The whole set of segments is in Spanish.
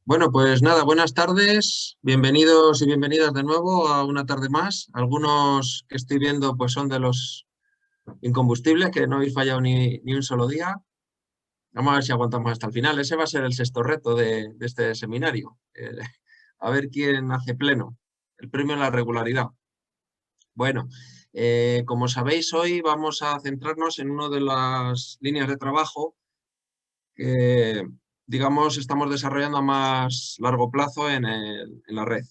Bueno, pues nada, buenas tardes, bienvenidos y bienvenidas de nuevo a una tarde más. Algunos que estoy viendo pues son de los incombustibles, que no habéis fallado ni un solo día. Vamos a ver si aguantamos hasta el final. Ese va a ser el sexto reto de este seminario. A ver quién hace pleno. El premio en la regularidad. Bueno, como sabéis, hoy vamos a centrarnos en una de las líneas de trabajo que, digamos, estamos desarrollando a más largo plazo en la red.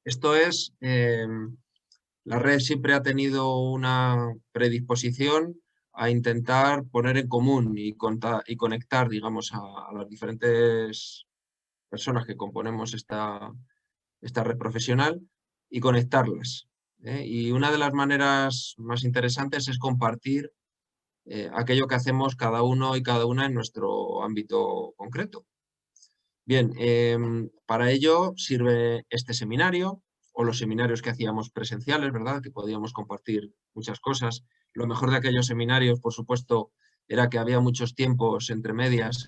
Esto es, la red siempre ha tenido una predisposición a intentar poner en común y conectar, digamos, a las diferentes personas que componemos esta red profesional y conectarlas, ¿eh? Y una de las maneras más interesantes es compartir aquello que hacemos cada uno y cada una en nuestro ámbito concreto. Bien, para ello sirve este seminario o los seminarios que hacíamos presenciales, ¿verdad? Que podíamos compartir muchas cosas. Lo mejor de aquellos seminarios, por supuesto, era que había muchos tiempos entre medias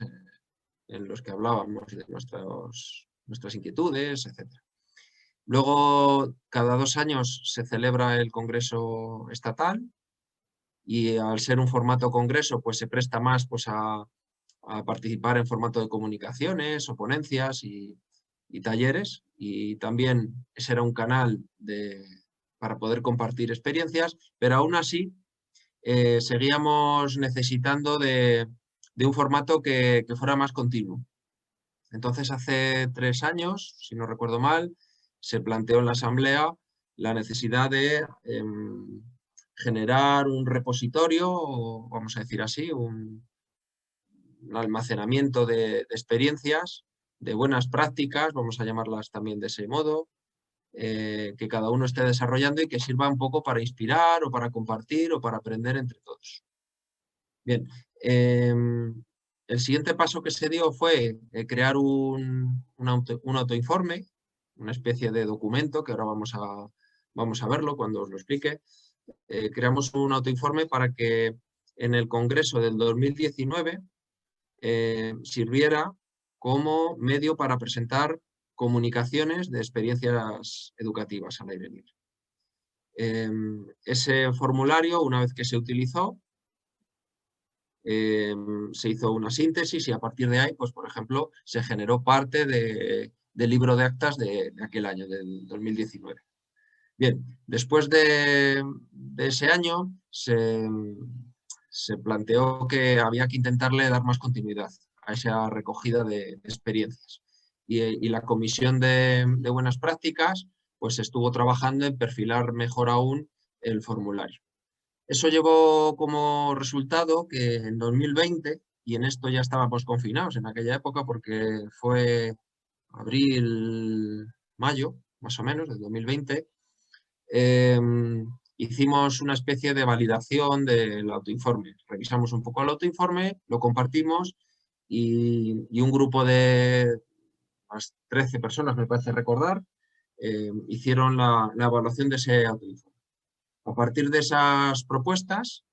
en los que hablábamos de nuestras inquietudes, etc. Luego, cada 2 años se celebra el Congreso Estatal y al ser un formato congreso, pues se presta más pues, a participar en formato de comunicaciones o ponencias y talleres, y también ese era un canal para poder compartir experiencias, pero aún así seguíamos necesitando de un formato que fuera más continuo. Entonces, hace 3 años, si no recuerdo mal, se planteó en la Asamblea la necesidad de generar un repositorio, o vamos a decir así, un almacenamiento de experiencias, de buenas prácticas, vamos a llamarlas también de ese modo, que cada uno esté desarrollando y que sirva un poco para inspirar o para compartir o para aprender entre todos. Bien, el siguiente paso que se dio fue crear un autoinforme, una especie de documento que ahora vamos a verlo cuando os lo explique. Creamos un autoinforme para que en el Congreso del 2019 sirviera como medio para presentar comunicaciones de experiencias educativas al aire libre. Ese formulario, una vez que se utilizó, se hizo una síntesis y a partir de ahí, pues por ejemplo, se generó parte del libro de actas de aquel año, del 2019. Bien, después de ese año se planteó que había que intentarle dar más continuidad a esa recogida de experiencias. Y la Comisión de Buenas Prácticas pues estuvo trabajando en perfilar mejor aún el formulario. Eso llevó como resultado que en 2020, y en esto ya estábamos confinados en aquella época porque fue abril, mayo, más o menos, del 2020, hicimos una especie de validación del autoinforme. Revisamos un poco el autoinforme, lo compartimos y un grupo de unas 13 personas, me parece recordar, hicieron la evaluación de ese autoinforme. A partir de esas propuestas,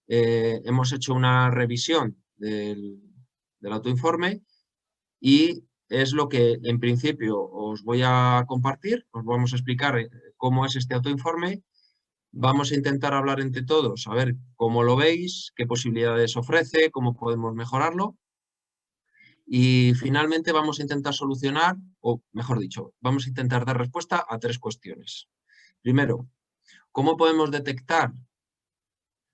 hemos hecho una revisión del autoinforme y es lo que en principio os voy a compartir, os vamos a explicar cómo es este autoinforme. Vamos a intentar hablar entre todos, a ver cómo lo veis, qué posibilidades ofrece, cómo podemos mejorarlo. Y finalmente vamos a intentar solucionar, o mejor dicho, vamos a intentar dar respuesta a 3 cuestiones. Primero, ¿cómo podemos detectar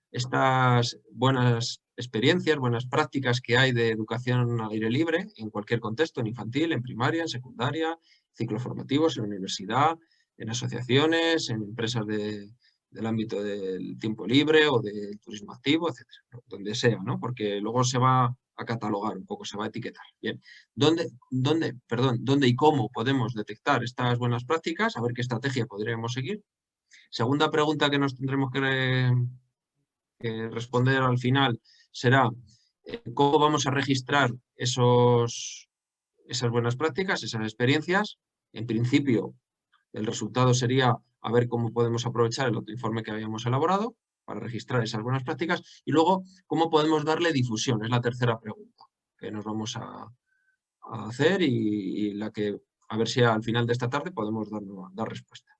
estas buenas experiencias, buenas prácticas que hay de educación al aire libre en cualquier contexto, en infantil, en primaria, en secundaria, ciclos formativos, en la universidad, en asociaciones, en empresas del ámbito del tiempo libre o del turismo activo, etcétera, donde sea, ¿no? Porque luego se va a catalogar un poco, se va a etiquetar. Bien, ¿dónde y cómo podemos detectar estas buenas prácticas? A ver qué estrategia podríamos seguir. Segunda pregunta que nos tendremos que responder al final será cómo vamos a registrar esas buenas prácticas, esas experiencias. En principio, el resultado sería a ver cómo podemos aprovechar el autoinforme que habíamos elaborado para registrar esas buenas prácticas y luego cómo podemos darle difusión, es la tercera pregunta que nos vamos a a hacer y la que a ver si al final de esta tarde podemos dar respuesta.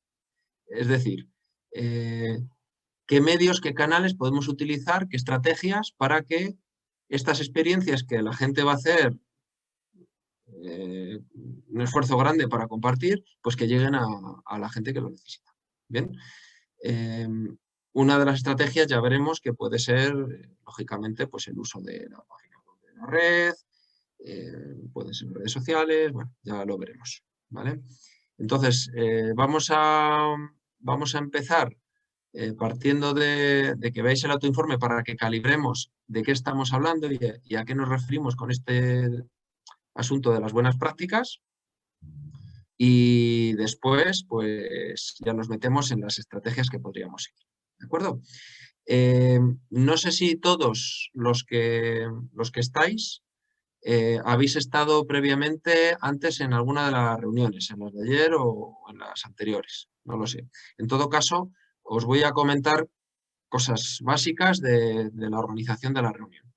Es decir, qué medios, qué canales podemos utilizar, qué estrategias para que estas experiencias que la gente va a hacer un esfuerzo grande para compartir, pues que lleguen a la gente que lo necesita. Bien. Una de las estrategias ya veremos que puede ser, lógicamente, pues el uso de la página web de la red, pueden ser redes sociales, bueno, ya lo veremos, ¿vale? Entonces, vamos a empezar partiendo de que veáis el autoinforme para que calibremos de qué estamos hablando y a qué nos referimos con este asunto de las buenas prácticas. Y después, pues ya nos metemos en las estrategias que podríamos seguir. ¿De acuerdo? No sé si todos los que estáis habéis estado previamente antes en alguna de las reuniones, en las de ayer o en las anteriores, no lo sé. En todo caso, os voy a comentar cosas básicas de la organización de la reunión.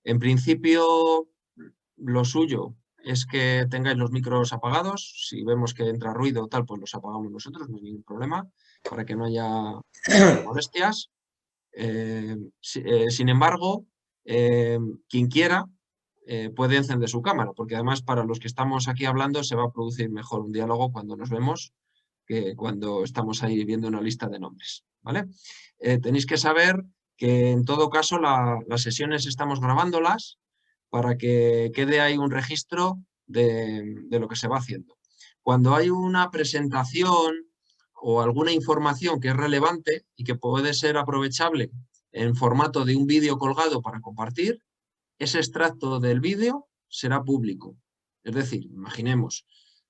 En principio, lo suyo es que tengáis los micros apagados. Si vemos que entra ruido o tal, pues los apagamos nosotros, no hay ningún problema, para que no haya molestias. Sin embargo, quien quiera puede encender su cámara, porque además para los que estamos aquí hablando se va a producir mejor un diálogo cuando nos vemos que cuando estamos ahí viendo una lista de nombres, ¿vale? Tenéis que saber que en todo caso las sesiones estamos grabándolas para que quede ahí un registro de lo que se va haciendo. Cuando hay una presentación o alguna información que es relevante y que puede ser aprovechable en formato de un vídeo colgado para compartir, ese extracto del vídeo será público. Es decir, imaginemos,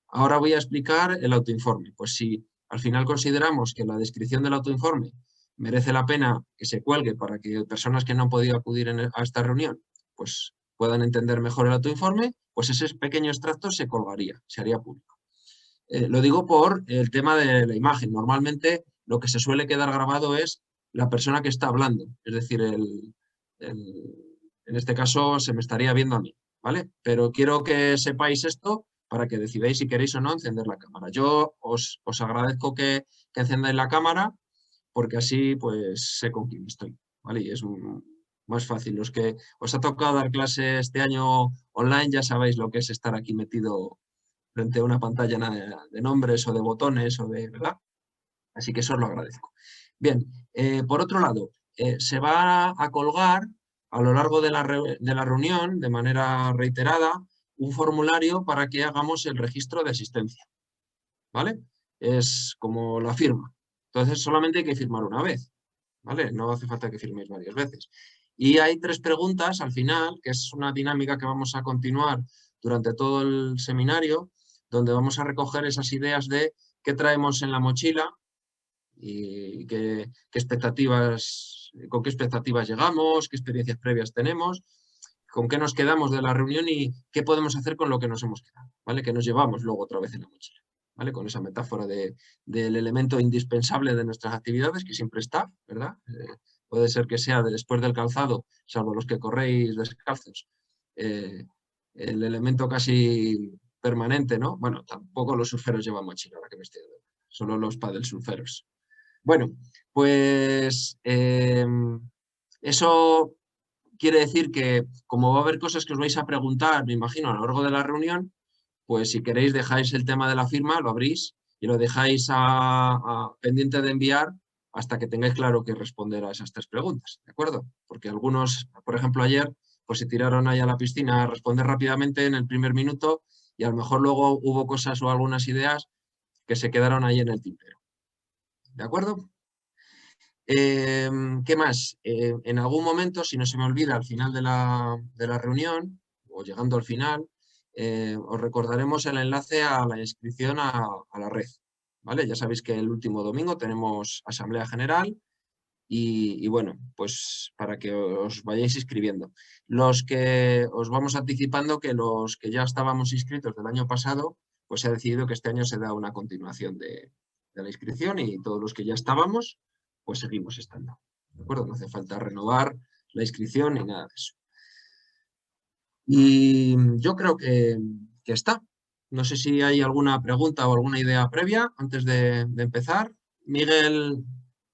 ahora voy a explicar el autoinforme. Pues si al final consideramos que la descripción del autoinforme merece la pena que se cuelgue para que personas que no han podido acudir a esta reunión pues puedan entender mejor el autoinforme, pues ese pequeño extracto se colgaría, se haría público. Lo digo por el tema de la imagen. Normalmente lo que se suele quedar grabado es la persona que está hablando, es decir, en este caso se me estaría viendo a mí, ¿vale? Pero quiero que sepáis esto para que decidáis si queréis o no encender la cámara. Yo os agradezco que encendáis la cámara porque así pues sé con quién estoy, ¿vale? Y es más fácil. Los que os ha tocado dar clase este año online ya sabéis lo que es estar aquí metido frente a una pantalla de nombres o de botones o de, ¿verdad? Así que eso os lo agradezco. Bien, por otro lado, se va a colgar a lo largo de la reunión, de manera reiterada, un formulario para que hagamos el registro de asistencia, ¿vale? Es como la firma. Entonces solamente hay que firmar una vez, ¿vale? No hace falta que firméis varias veces. Y hay 3 preguntas al final, que es una dinámica que vamos a continuar durante todo el seminario, donde vamos a recoger esas ideas de qué traemos en la mochila y con qué expectativas llegamos, qué experiencias previas tenemos, con qué nos quedamos de la reunión y qué podemos hacer con lo que nos hemos quedado, ¿vale? Que nos llevamos luego otra vez en la mochila, ¿vale? Con esa metáfora del elemento indispensable de nuestras actividades, que siempre está, ¿verdad? Puede ser que sea después del calzado, salvo los que corréis descalzos, el elemento casi permanente, ¿no? Bueno, tampoco los surferos llevan mochila, ahora que me estoy dando, solo los paddle surferos. Bueno, pues eso quiere decir que como va a haber cosas que os vais a preguntar, me imagino, a lo largo de la reunión, pues si queréis dejáis el tema de la firma, lo abrís y lo dejáis pendiente de enviar hasta que tengáis claro que responder a esas 3 preguntas, ¿de acuerdo? Porque algunos, por ejemplo, ayer, pues se tiraron ahí a la piscina a responder rápidamente en el primer minuto y a lo mejor luego hubo cosas o algunas ideas que se quedaron ahí en el tintero, ¿de acuerdo? ¿Qué más? En algún momento, si no se me olvida, al final de la reunión, o llegando al final, os recordaremos el enlace a la inscripción a la red. ¿Vale? Ya sabéis que el último domingo tenemos Asamblea General y bueno, pues para que os vayáis inscribiendo. Los que os vamos anticipando que los que ya estábamos inscritos del año pasado, pues se ha decidido que este año se da una continuación de la inscripción y todos los que ya estábamos, pues seguimos estando. ¿De acuerdo? No hace falta renovar la inscripción ni nada de eso. Y yo creo que está. No sé si hay alguna pregunta o alguna idea previa antes de empezar. Miguel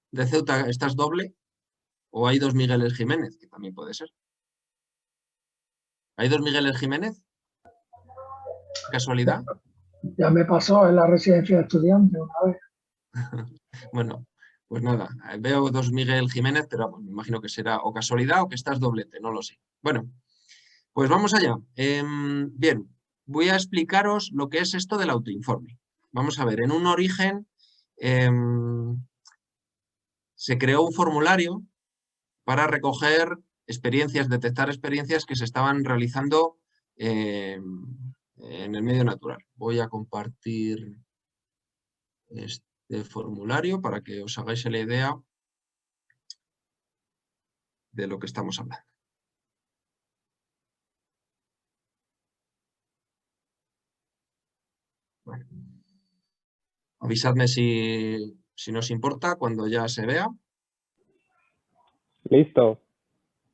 de Ceuta, ¿estás doble? ¿O hay dos Migueles Jiménez? Que también puede ser. ¿Hay dos Migueles Jiménez? ¿Casualidad? Ya me pasó en la residencia de estudiantes una vez. Bueno, pues nada, veo dos Miguel Jiménez, pero bueno, me imagino que será o casualidad o que estás doblete, no lo sé. Bueno, pues vamos allá. Bien, voy a explicaros lo que es esto del autoinforme. Vamos a ver, en un origen em, se creó un formulario para recoger experiencias, detectar experiencias que se estaban realizando en el medio natural. Voy a compartir este formulario para que os hagáis la idea de lo que estamos hablando. Bueno, avisadme si nos importa cuando ya se vea. Listo.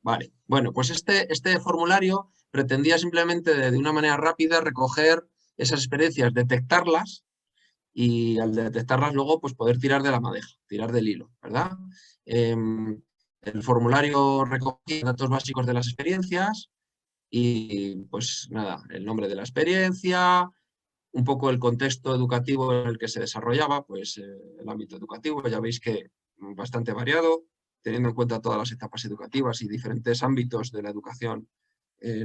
Vale, bueno, pues este formulario pretendía simplemente de una manera rápida recoger esas experiencias, detectarlas y al detectarlas luego pues poder tirar de la madeja, tirar del hilo, ¿verdad? El formulario recogía datos básicos de las experiencias y pues nada, el nombre de la experiencia, un poco el contexto educativo en el que se desarrollaba, pues el ámbito educativo, ya veis que bastante variado, teniendo en cuenta todas las etapas educativas y diferentes ámbitos de la educación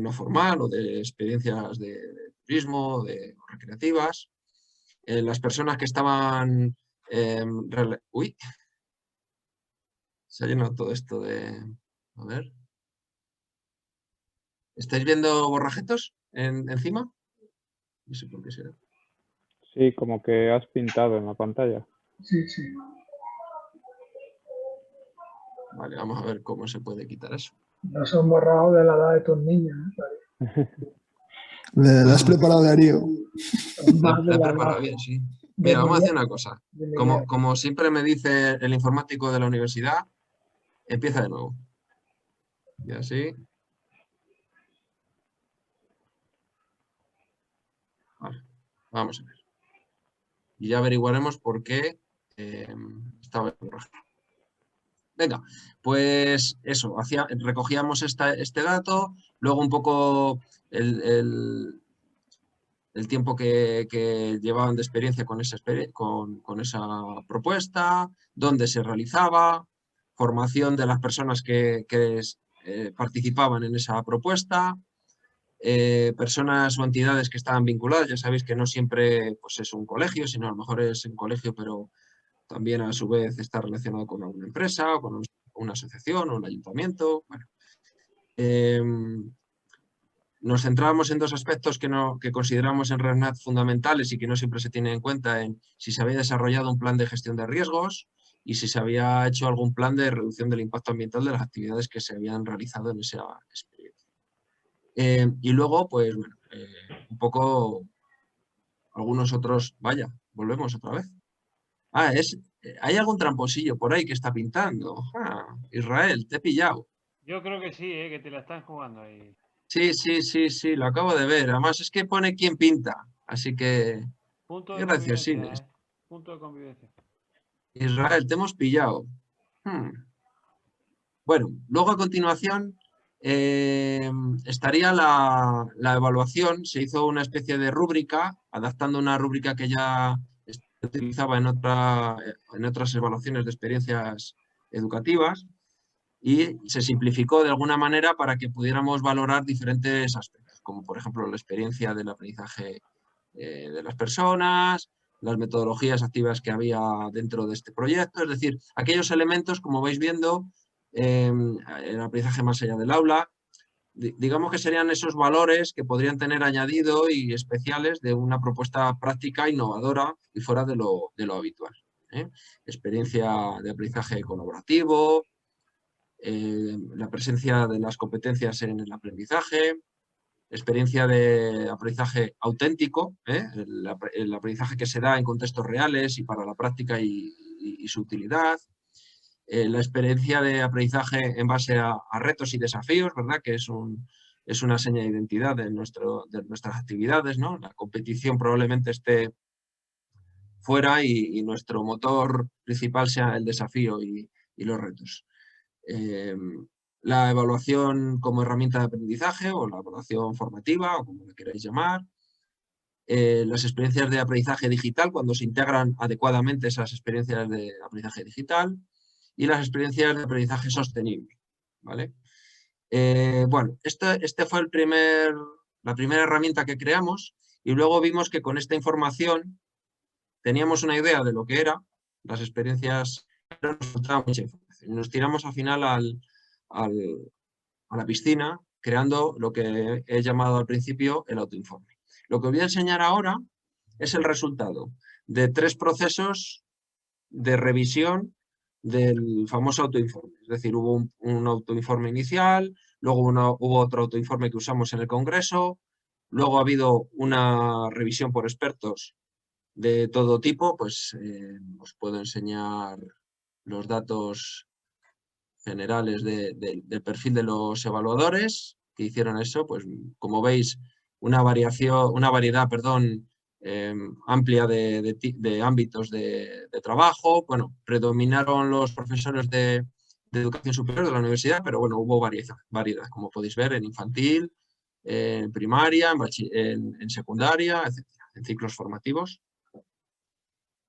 no formal o de experiencias de turismo, de recreativas. Las personas que estaban... uy, se ha llenado todo esto de... A ver. ¿Estáis viendo borrajetos encima? No sé por qué será. Sí, como que has pintado en la pantalla. Sí, sí. Vale, vamos a ver cómo se puede quitar eso. No son borrados de la edad de tus niños, Le has preparado, Darío. son más de La he la edad preparado bien, sí. de Mira, vamos a hacer Miguel. una cosa. De Miguel. Como siempre me dice el informático de la universidad, empieza de nuevo. Y así. Vale, vamos a ver. Y ya averiguaremos por qué estaba borrado. Venga, pues eso, recogíamos este dato, luego un poco el tiempo que llevaban de experiencia con esa propuesta, dónde se realizaba, formación de las personas que participaban en esa propuesta, personas o entidades que estaban vinculadas. Ya sabéis que no siempre pues, es un colegio, sino a lo mejor es un colegio, pero también a su vez está relacionado con alguna empresa, o con una asociación o un ayuntamiento. Bueno, nos centrábamos en dos aspectos que consideramos en RESNAT fundamentales y que no siempre se tienen en cuenta, en si se había desarrollado un plan de gestión de riesgos y si se había hecho algún plan de reducción del impacto ambiental de las actividades que se habían realizado en esa experiencia. Y luego, pues, bueno, un poco algunos otros, vaya, volvemos otra vez. Ah, hay algún tramposillo por ahí que está pintando. Ah, Israel, te he pillado. Yo creo que sí, que te la están jugando ahí. Sí, lo acabo de ver. Además es que pone quién pinta. Así que, Punto qué de convivencia, graciosines. Punto de convivencia. Israel, te hemos pillado. Hmm. Bueno, luego a continuación eh, estaría la evaluación. Se hizo una especie de rúbrica, adaptando una rúbrica que ya se utilizaba en otras evaluaciones de experiencias educativas y se simplificó de alguna manera para que pudiéramos valorar diferentes aspectos, como por ejemplo la experiencia del aprendizaje de las personas, las metodologías activas que había dentro de este proyecto, es decir, aquellos elementos, como vais viendo, el aprendizaje más allá del aula, digamos que serían esos valores que podrían tener añadido y especiales de una propuesta práctica innovadora y fuera de lo habitual. Experiencia de aprendizaje colaborativo, la presencia de las competencias en el aprendizaje, experiencia de aprendizaje auténtico, el aprendizaje que se da en contextos reales y para la práctica y su utilidad, la experiencia de aprendizaje en base a retos y desafíos, ¿verdad? Que es es una seña de identidad de nuestras actividades, ¿no? La competición probablemente esté fuera y nuestro motor principal sea el desafío y los retos. La evaluación como herramienta de aprendizaje o la evaluación formativa o como la queráis llamar. Las experiencias de aprendizaje digital cuando se integran adecuadamente esas experiencias de aprendizaje digital y las experiencias de aprendizaje sostenible, ¿vale? Bueno, este fue la primera herramienta que creamos y luego vimos que con esta información teníamos una idea de lo que eran las experiencias, pero nos faltaba mucha información. Nos tiramos al final a la piscina creando lo que he llamado al principio el autoinforme. Lo que os voy a enseñar ahora es el resultado de 3 procesos de revisión del famoso autoinforme. Es decir, hubo un autoinforme inicial, luego hubo otro autoinforme que usamos en el Congreso, luego ha habido una revisión por expertos de todo tipo, pues os puedo enseñar los datos generales del perfil de los evaluadores que hicieron eso, pues como veis, una variedad, amplia de ámbitos de trabajo. Bueno, predominaron los profesores de educación superior de la universidad, pero bueno, hubo variedad, como podéis ver, en infantil, en primaria, en secundaria, etcétera, en ciclos formativos.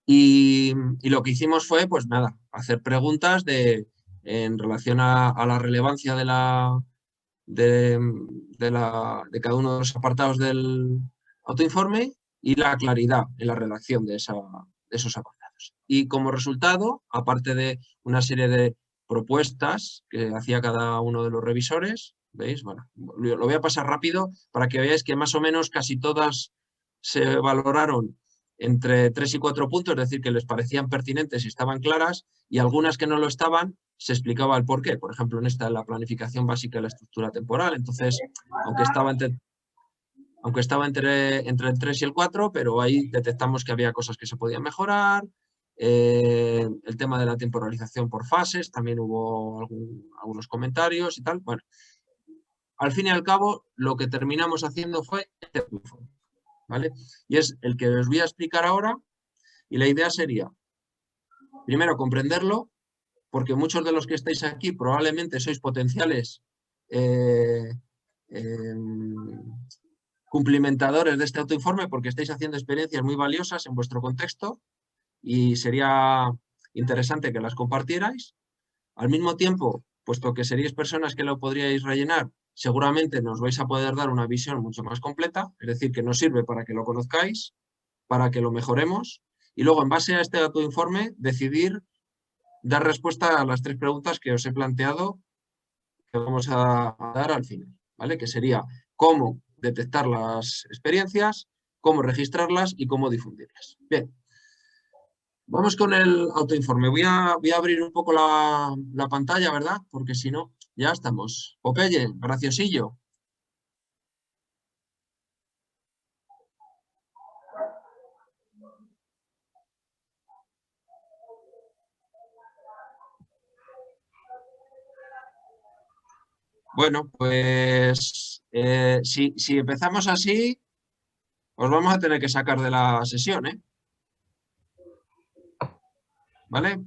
Y lo que hicimos fue, pues nada, hacer preguntas en relación a la relevancia de cada uno de los apartados del autoinforme y la claridad en la redacción de esos apartados. Y como resultado, aparte de una serie de propuestas que hacía cada uno de los revisores, ¿veis? Bueno, lo voy a pasar rápido para que veáis que más o menos casi todas se valoraron entre 3 y 4 puntos, es decir, que les parecían pertinentes y estaban claras, y algunas que no lo estaban, se explicaba el porqué. Por ejemplo, en esta, la planificación básica de la estructura temporal. Entonces, aunque estaba entre el 3 y el 4, pero ahí detectamos que había cosas que se podían mejorar. El tema de la temporalización por fases, también hubo algunos comentarios y tal. Bueno, al fin y al cabo, lo que terminamos haciendo fue este informe, ¿vale? Y es el que os voy a explicar ahora, y la idea sería, primero, comprenderlo, porque muchos de los que estáis aquí probablemente sois potenciales cumplimentadores de este autoinforme porque estáis haciendo experiencias muy valiosas en vuestro contexto y sería interesante que las compartierais. Al mismo tiempo, puesto que seríais personas que lo podríais rellenar, seguramente nos vais a poder dar una visión mucho más completa, es decir, que nos sirve para que lo conozcáis, para que lo mejoremos y luego en base a este autoinforme decidir dar respuesta a las 3 preguntas que os he planteado que vamos a dar al final, ¿vale? Que sería cómo detectar las experiencias, cómo registrarlas y cómo difundirlas. Bien, vamos con el autoinforme. Voy a abrir un poco la pantalla, ¿verdad? Porque si no, ya estamos. Popeye, graciosillo. Bueno, pues si empezamos así, os vamos a tener que sacar de la sesión, ¿eh? ¿Vale?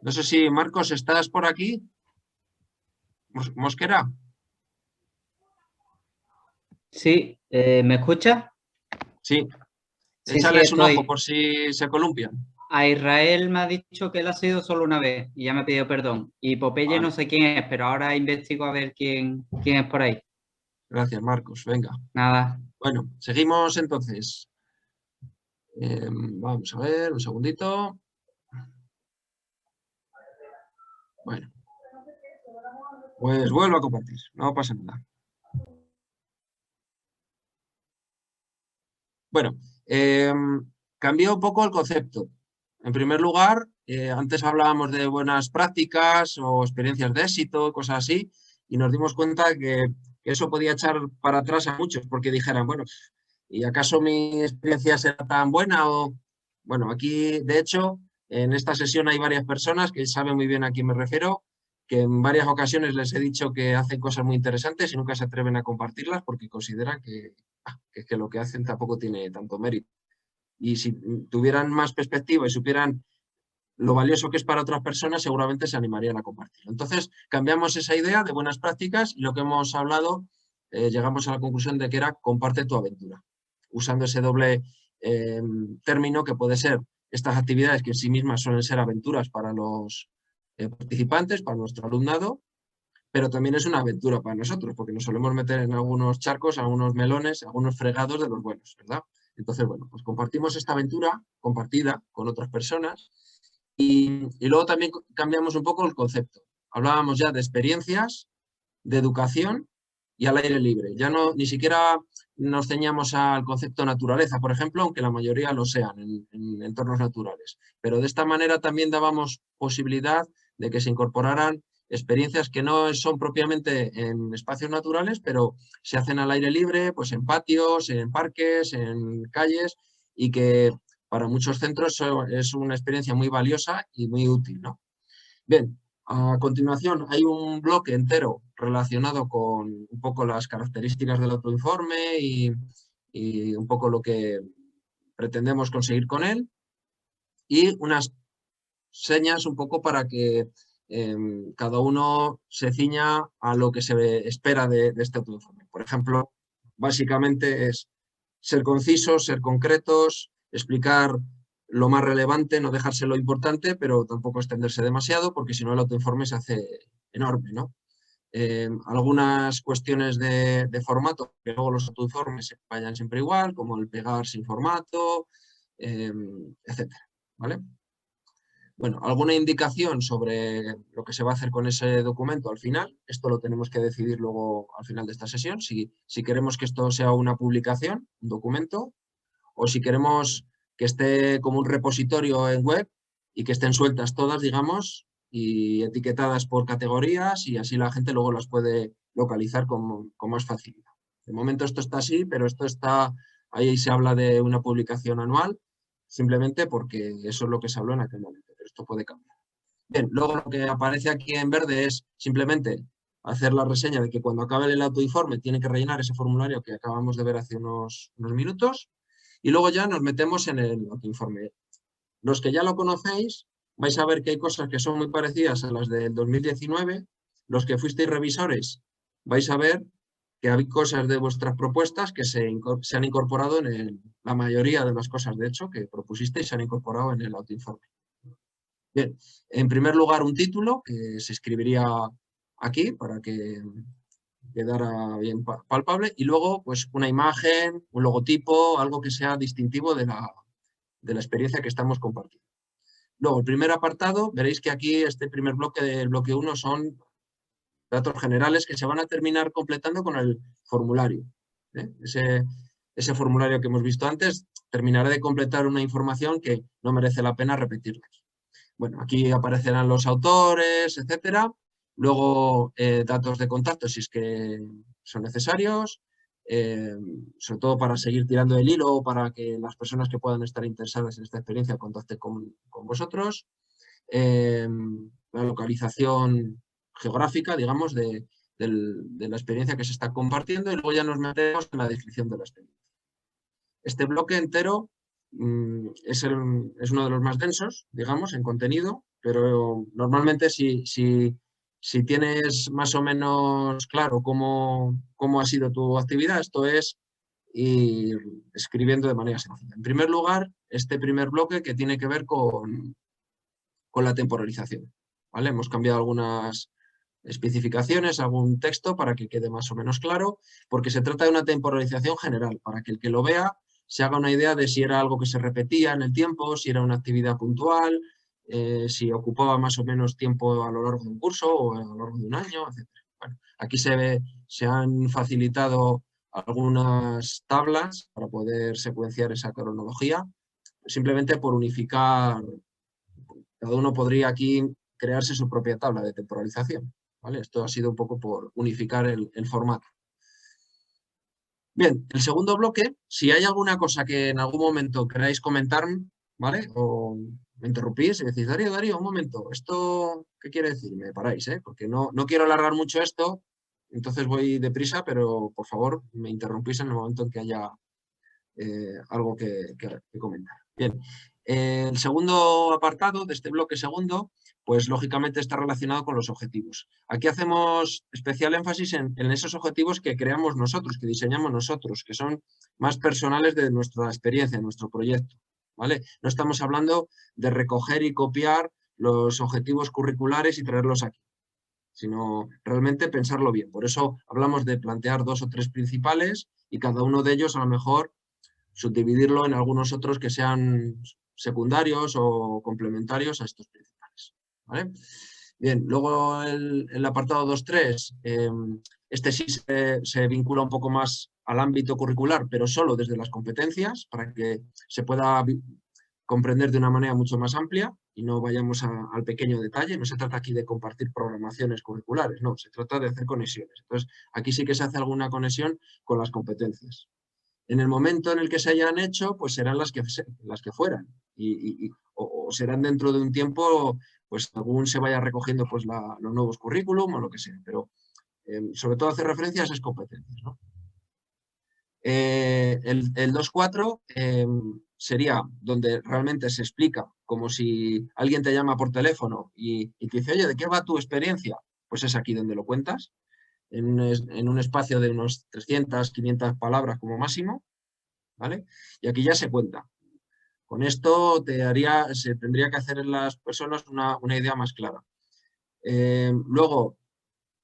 No sé si, Marcos, ¿estás por aquí? ¿Mosquera? Sí, ¿me escucha? Sí. Sí, Échales un ojo estoy. por si se columpian. A Israel me ha dicho que él ha sido solo una vez y ya me ha pedido perdón. Y Popeye Vale. no sé quién es, pero ahora investigo a ver quién es por ahí. Gracias, Marcos. Venga. Nada. Bueno, seguimos entonces. Vamos a ver, un segundito. Bueno. Pues vuelvo a compartir, no pasa nada. Bueno, cambió un poco el concepto. En primer lugar, antes hablábamos de buenas prácticas o experiencias de éxito, cosas así, y nos dimos cuenta que eso podía echar para atrás a muchos, porque dijeran, bueno, ¿y acaso mi experiencia será tan buena? O, bueno, aquí, de hecho, en esta sesión hay varias personas que saben muy bien a quién me refiero, que en varias ocasiones les he dicho que hacen cosas muy interesantes y nunca se atreven a compartirlas porque consideran que lo que hacen tampoco tiene tanto mérito. Y si tuvieran más perspectiva y supieran lo valioso que es para otras personas, seguramente se animarían a compartirlo. Entonces, cambiamos esa idea de buenas prácticas y lo que hemos hablado, llegamos a la conclusión de que era comparte tu aventura, usando ese doble término que puede ser estas actividades que en sí mismas suelen ser aventuras para los participantes, para nuestro alumnado, pero también es una aventura para nosotros, porque nos solemos meter en algunos charcos, algunos melones, algunos fregados de los buenos, ¿verdad? Entonces, bueno, pues compartimos esta aventura compartida con otras personas y luego también cambiamos un poco el concepto. Hablábamos ya de experiencias, de educación y al aire libre. Ya no, ni siquiera nos ceñamos al concepto naturaleza, por ejemplo, aunque la mayoría lo sean en entornos naturales. Pero de esta manera también dábamos posibilidad de que se incorporaran experiencias que no son propiamente en espacios naturales, pero se hacen al aire libre, pues en patios, en parques, en calles, y que para muchos centros es una experiencia muy valiosa y muy útil, ¿no? Bien, a continuación hay un bloque entero relacionado con un poco las características del autoinforme y un poco lo que pretendemos conseguir con él, y unas señas un poco para que cada uno se ciña a lo que se espera de este autoinforme. Por ejemplo, básicamente es ser concisos, ser concretos, explicar lo más relevante, no dejarse lo importante, pero tampoco extenderse demasiado, porque si no el autoinforme se hace enorme, ¿no? Algunas cuestiones de formato, que luego los autoinformes vayan siempre igual, como el pegar sin formato, etcétera, ¿vale? Bueno, alguna indicación sobre lo que se va a hacer con ese documento al final. Esto lo tenemos que decidir luego al final de esta sesión, si queremos que esto sea una publicación, un documento, o si queremos que esté como un repositorio en web y que estén sueltas todas, digamos, y etiquetadas por categorías, y así la gente luego las puede localizar con más facilidad. De momento esto está así, pero esto está, ahí se habla de una publicación anual, simplemente porque eso es lo que se habló en aquel momento, pero esto puede cambiar. Bien, luego lo que aparece aquí en verde es simplemente hacer la reseña de que cuando acabe el autoinforme tiene que rellenar ese formulario que acabamos de ver hace unos minutos, y luego ya nos metemos en el autoinforme. Los que ya lo conocéis, vais a ver que hay cosas que son muy parecidas a las del 2019. Los que fuisteis revisores, vais a ver que hay cosas de vuestras propuestas que se han incorporado la mayoría de las cosas, de hecho, que propusisteis se han incorporado en el autoinforme. Bien, en primer lugar un título que se escribiría aquí para que quedara bien palpable, y luego pues una imagen, un logotipo, algo que sea distintivo de la experiencia que estamos compartiendo. Luego, el primer apartado, veréis que aquí este primer bloque del bloque 1 son datos generales que se van a terminar completando con el formulario. Ese formulario que hemos visto antes, terminaré de completar una información que no merece la pena repetirles. Bueno, aquí aparecerán los autores, etcétera. Luego, datos de contacto si es que son necesarios, sobre todo para seguir tirando el hilo, para que las personas que puedan estar interesadas en esta experiencia contacten con vosotros. La localización geográfica, digamos, de la experiencia que se está compartiendo, y luego ya nos metemos en la descripción de la experiencia. Este bloque entero es uno de los más densos, digamos, en contenido, pero normalmente si tienes más o menos claro cómo ha sido tu actividad, esto es ir escribiendo de manera sencilla. En primer lugar, este primer bloque que tiene que ver con la temporalización, ¿vale? Hemos cambiado algunas especificaciones, algún texto para que quede más o menos claro, porque se trata de una temporalización general, para que el que lo vea se haga una idea de si era algo que se repetía en el tiempo, si era una actividad puntual, si ocupaba más o menos tiempo a lo largo de un curso o a lo largo de un año, etc. Bueno, aquí se han facilitado algunas tablas para poder secuenciar esa cronología, simplemente por unificar. Cada uno podría aquí crearse su propia tabla de temporalización, ¿vale? Esto ha sido un poco por unificar el formato. Bien, el segundo bloque, si hay alguna cosa que en algún momento queráis comentar, ¿vale? O me interrumpís y decís, Darío, un momento, ¿esto qué quiere decir? Me paráis, porque no quiero alargar mucho esto, entonces voy deprisa, pero por favor me interrumpís en el momento en que haya algo que comentar. Bien, el segundo apartado de este bloque segundo, pues lógicamente está relacionado con los objetivos. Aquí hacemos especial énfasis en esos objetivos que creamos nosotros, que diseñamos nosotros, que son más personales de nuestra experiencia, de nuestro proyecto, ¿vale? No estamos hablando de recoger y copiar los objetivos curriculares y traerlos aquí, sino realmente pensarlo bien. Por eso hablamos de plantear 2 o 3 principales y cada uno de ellos a lo mejor subdividirlo en algunos otros que sean secundarios o complementarios a estos principales, ¿vale? Bien, luego el apartado 2.3, este sí se vincula un poco más al ámbito curricular, pero solo desde las competencias, para que se pueda comprender de una manera mucho más amplia y no vayamos al pequeño detalle. No se trata aquí de compartir programaciones curriculares, no, se trata de hacer conexiones. Entonces, aquí sí que se hace alguna conexión con las competencias. En el momento en el que se hayan hecho, pues serán las que fueran o serán dentro de un tiempo, pues según se vaya recogiendo pues los nuevos currículum o lo que sea, pero sobre todo hacer referencia a esas competencias, ¿no? El 2.4 sería donde realmente se explica, como si alguien te llama por teléfono y te dice, oye, ¿de qué va tu experiencia? Pues es aquí donde lo cuentas, en un espacio de unos 300, 500 palabras como máximo, ¿vale? Y aquí ya se cuenta. Con esto se tendría que hacer en las personas una idea más clara. Luego,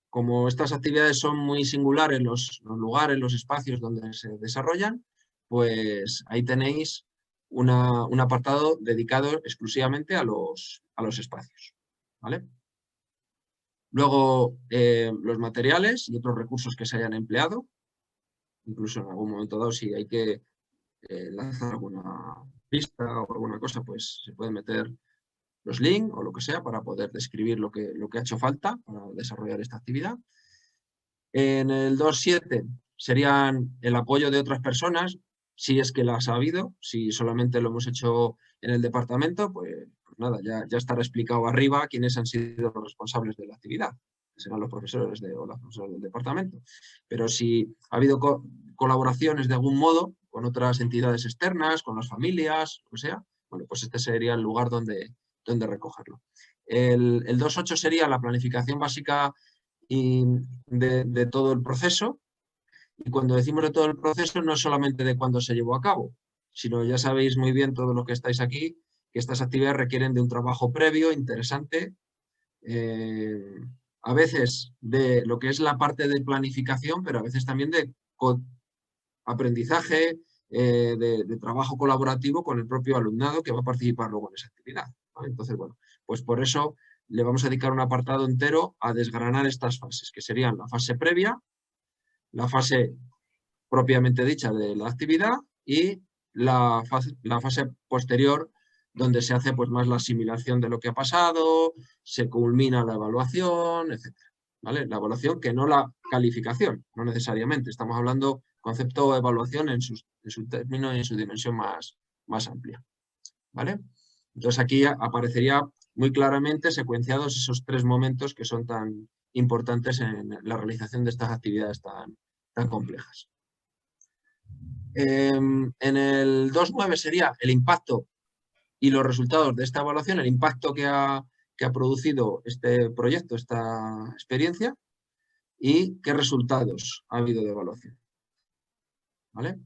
como estas actividades son muy singulares, los lugares, los espacios donde se desarrollan, pues ahí tenéis un apartado dedicado exclusivamente a los espacios, ¿vale? Luego, los materiales y otros recursos que se hayan empleado, incluso en algún momento dado, si hay que lanzar alguna pista o alguna cosa, pues se pueden meter los links o lo que sea para poder describir lo que ha hecho falta para desarrollar esta actividad. En el 2.7 serían el apoyo de otras personas, si es que las ha habido. Si solamente lo hemos hecho en el departamento, pues nada, ya estará explicado arriba quiénes han sido los responsables de la actividad. Serán los profesores o las profesoras del departamento. Pero si ha habido colaboraciones de algún modo con otras entidades externas, con las familias, o sea, bueno, pues este sería el lugar donde recogerlo. El 2.8 sería la planificación básica de todo el proceso. Y cuando decimos de todo el proceso, no es solamente de cuándo se llevó a cabo, sino ya sabéis muy bien todo lo que estáis aquí, que estas actividades requieren de un trabajo previo, interesante, a veces de lo que es la parte de planificación, pero a veces también de aprendizaje, de trabajo colaborativo con el propio alumnado que va a participar luego en esa actividad, ¿vale? Entonces, bueno, pues por eso le vamos a dedicar un apartado entero a desgranar estas fases, que serían la fase previa, la fase propiamente dicha de la actividad y la fase posterior, donde se hace pues más la asimilación de lo que ha pasado, se culmina la evaluación, etc. ¿Vale? La evaluación que no la calificación, no necesariamente. Estamos hablando concepto de evaluación en su término y en su dimensión más amplia. ¿Vale? Entonces aquí aparecería muy claramente secuenciados esos 3 momentos que son tan importantes en la realización de estas actividades tan complejas. En el 2.9 sería el impacto y los resultados de esta evaluación, el impacto que ha producido este proyecto, esta experiencia, y qué resultados ha habido de evaluación. ¿Vale?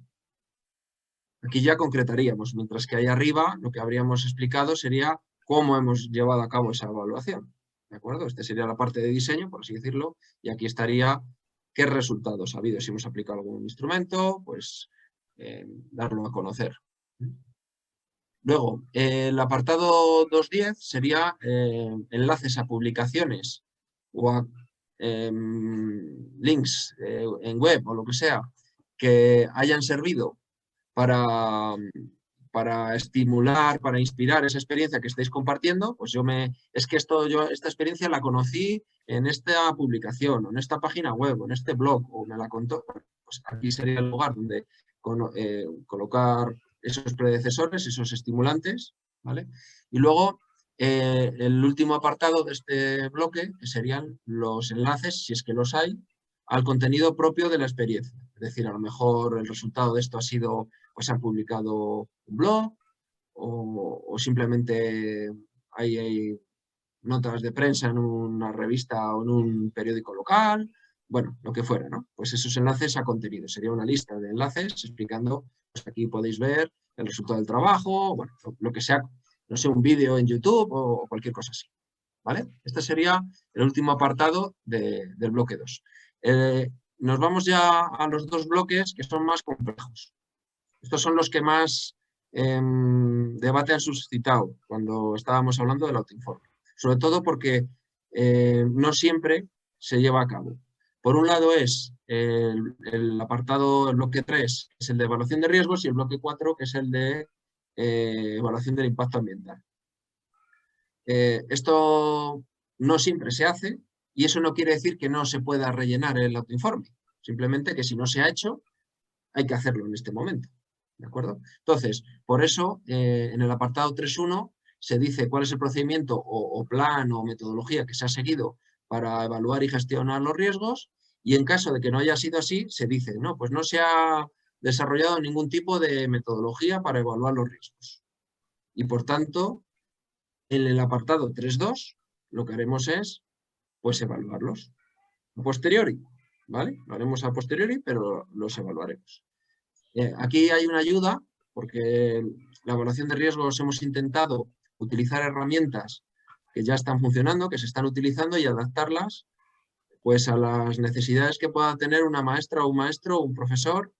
Aquí ya concretaríamos, mientras que ahí arriba lo que habríamos explicado sería cómo hemos llevado a cabo esa evaluación. ¿De acuerdo? Esta sería la parte de diseño, por así decirlo, y aquí estaría qué resultados ha habido. Si hemos aplicado algún instrumento, pues darlo a conocer. Luego, el apartado 2.10 sería enlaces a publicaciones o a links en web o lo que sea que hayan servido para estimular, para inspirar esa experiencia que estáis compartiendo. Pues es que esta experiencia la conocí en esta publicación, o en esta página web, o en este blog, o me la contó. Pues aquí sería el lugar donde colocar esos predecesores, esos estimulantes, ¿vale? Y luego el último apartado de este bloque, que serían los enlaces, si es que los hay, al contenido propio de la experiencia. Es decir, a lo mejor el resultado de esto ha sido, pues han publicado un blog o simplemente hay notas de prensa en una revista o en un periódico local, bueno, lo que fuera, ¿no? Pues esos enlaces a contenido. Sería una lista de enlaces explicando, pues aquí podéis ver el resultado del trabajo, bueno, lo que sea, no sé, un vídeo en YouTube o cualquier cosa así, ¿vale? Este sería el último apartado del bloque 2. Nos vamos ya a los dos bloques que son más complejos. Estos son los que más debate han suscitado cuando estábamos hablando del autoinforme. Sobre todo porque no siempre se lleva a cabo. Por un lado es el apartado, el bloque 3, que es el de evaluación de riesgos, y el bloque 4, que es el de evaluación del impacto ambiental. Esto no siempre se hace y eso no quiere decir que no se pueda rellenar el autoinforme. Simplemente que si no se ha hecho, hay que hacerlo en este momento. ¿De acuerdo? Entonces, por eso, en el apartado 3.1 se dice cuál es el procedimiento o plan o metodología que se ha seguido para evaluar y gestionar los riesgos, y en caso de que no haya sido así, se dice, no, pues no se ha desarrollado ningún tipo de metodología para evaluar los riesgos. Y por tanto, en el apartado 3.2 lo que haremos es, pues, evaluarlos a posteriori, ¿vale? Lo haremos a posteriori, pero los evaluaremos. Aquí hay una ayuda, porque la evaluación de riesgos hemos intentado utilizar herramientas que ya están funcionando, que se están utilizando y adaptarlas pues a las necesidades que pueda tener una maestra o un maestro o un profesor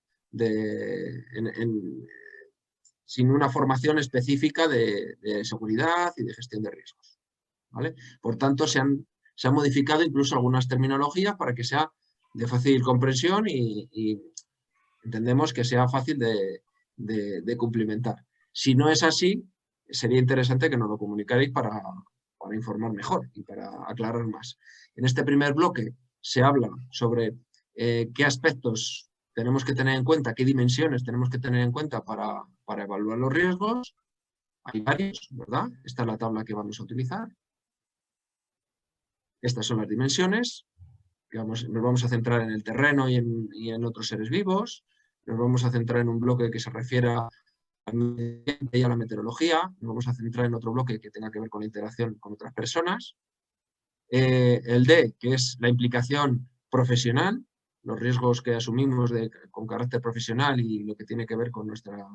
sin una formación específica de seguridad y de gestión de riesgos, ¿vale? Por tanto, se han modificado incluso algunas terminologías para que sea de fácil comprensión y entendemos que sea fácil de cumplimentar. Si no es así, sería interesante que nos lo comunicarais para informar mejor y para aclarar más. En este primer bloque se habla sobre qué aspectos tenemos que tener en cuenta, qué dimensiones tenemos que tener en cuenta para evaluar los riesgos. Hay varios, ¿verdad? Esta es la tabla que vamos a utilizar. Estas son las dimensiones. Nos vamos a centrar en el terreno y en otros seres vivos. Nos vamos a centrar en un bloque que se refiere a la meteorología. Nos vamos a centrar en otro bloque que tenga que ver con la interacción con otras personas. El D, que es la implicación profesional, los riesgos que asumimos con carácter profesional y lo que tiene que ver con nuestra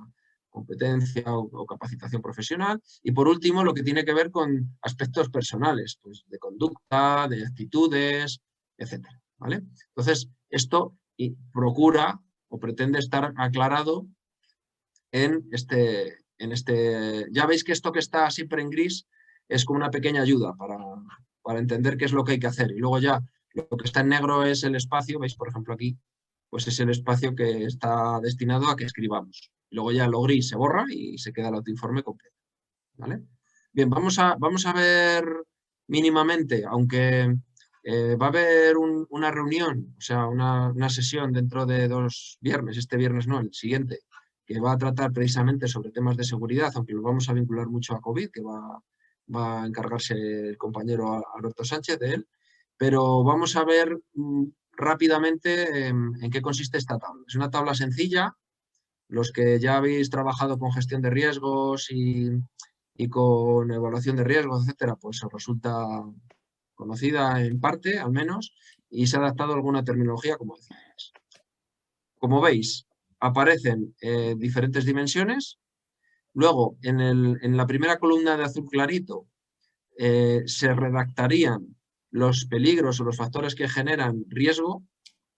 competencia o capacitación profesional. Y por último, lo que tiene que ver con aspectos personales, pues de conducta, de actitudes, etcétera, ¿vale? Entonces, esto procura o pretende estar aclarado en este... Ya veis que esto que está siempre en gris es como una pequeña ayuda para entender qué es lo que hay que hacer. Y luego ya lo que está en negro es el espacio, veis por ejemplo aquí, pues es el espacio que está destinado a que escribamos. Y luego ya lo gris se borra y se queda el autoinforme completo, ¿vale? Bien, vamos a ver mínimamente, aunque va a haber una reunión, o sea, una sesión dentro de 2 viernes, este viernes no, el siguiente, que va a tratar precisamente sobre temas de seguridad, aunque lo vamos a vincular mucho a COVID, que va a encargarse el compañero Alberto Sánchez de él, pero vamos a ver rápidamente en qué consiste esta tabla. Es una tabla sencilla. Los que ya habéis trabajado con gestión de riesgos y con evaluación de riesgos, etcétera, pues os resulta conocida en parte, al menos, y se ha adaptado a alguna terminología, como decía antes. Como veis, aparecen diferentes dimensiones. Luego, en la primera columna de azul clarito, se redactarían los peligros o los factores que generan riesgo,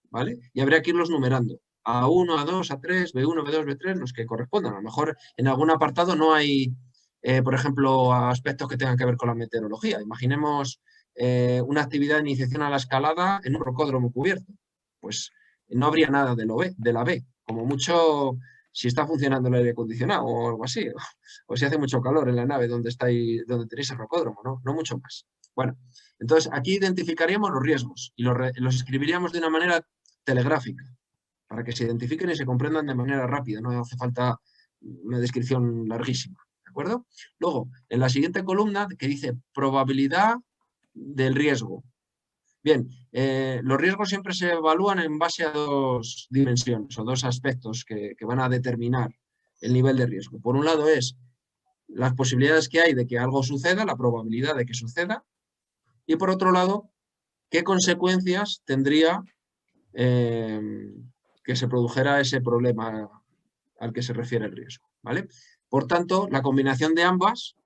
¿vale? Y habría que irlos numerando. A1, A2, A3, B1, B2, B3, los que correspondan. A lo mejor en algún apartado no hay, por ejemplo, aspectos que tengan que ver con la meteorología. Imaginemos una actividad de iniciación a la escalada en un rocódromo cubierto. Pues no habría nada de la B. Como mucho, si está funcionando el aire acondicionado o algo así, o si hace mucho calor en la nave donde tenéis el rocódromo, no mucho más. Bueno, entonces aquí identificaríamos los riesgos y los escribiríamos de una manera telegráfica, para que se identifiquen y se comprendan de manera rápida, no hace falta una descripción larguísima, ¿de acuerdo? Luego, en la siguiente columna que dice probabilidad del riesgo. Bien, los riesgos siempre se evalúan en base a dos dimensiones o dos aspectos que van a determinar el nivel de riesgo. Por un lado es las posibilidades que hay de que algo suceda, la probabilidad de que suceda, y por otro lado, qué consecuencias tendría que se produjera ese problema al que se refiere el riesgo, ¿vale? Por tanto, la combinación de ambas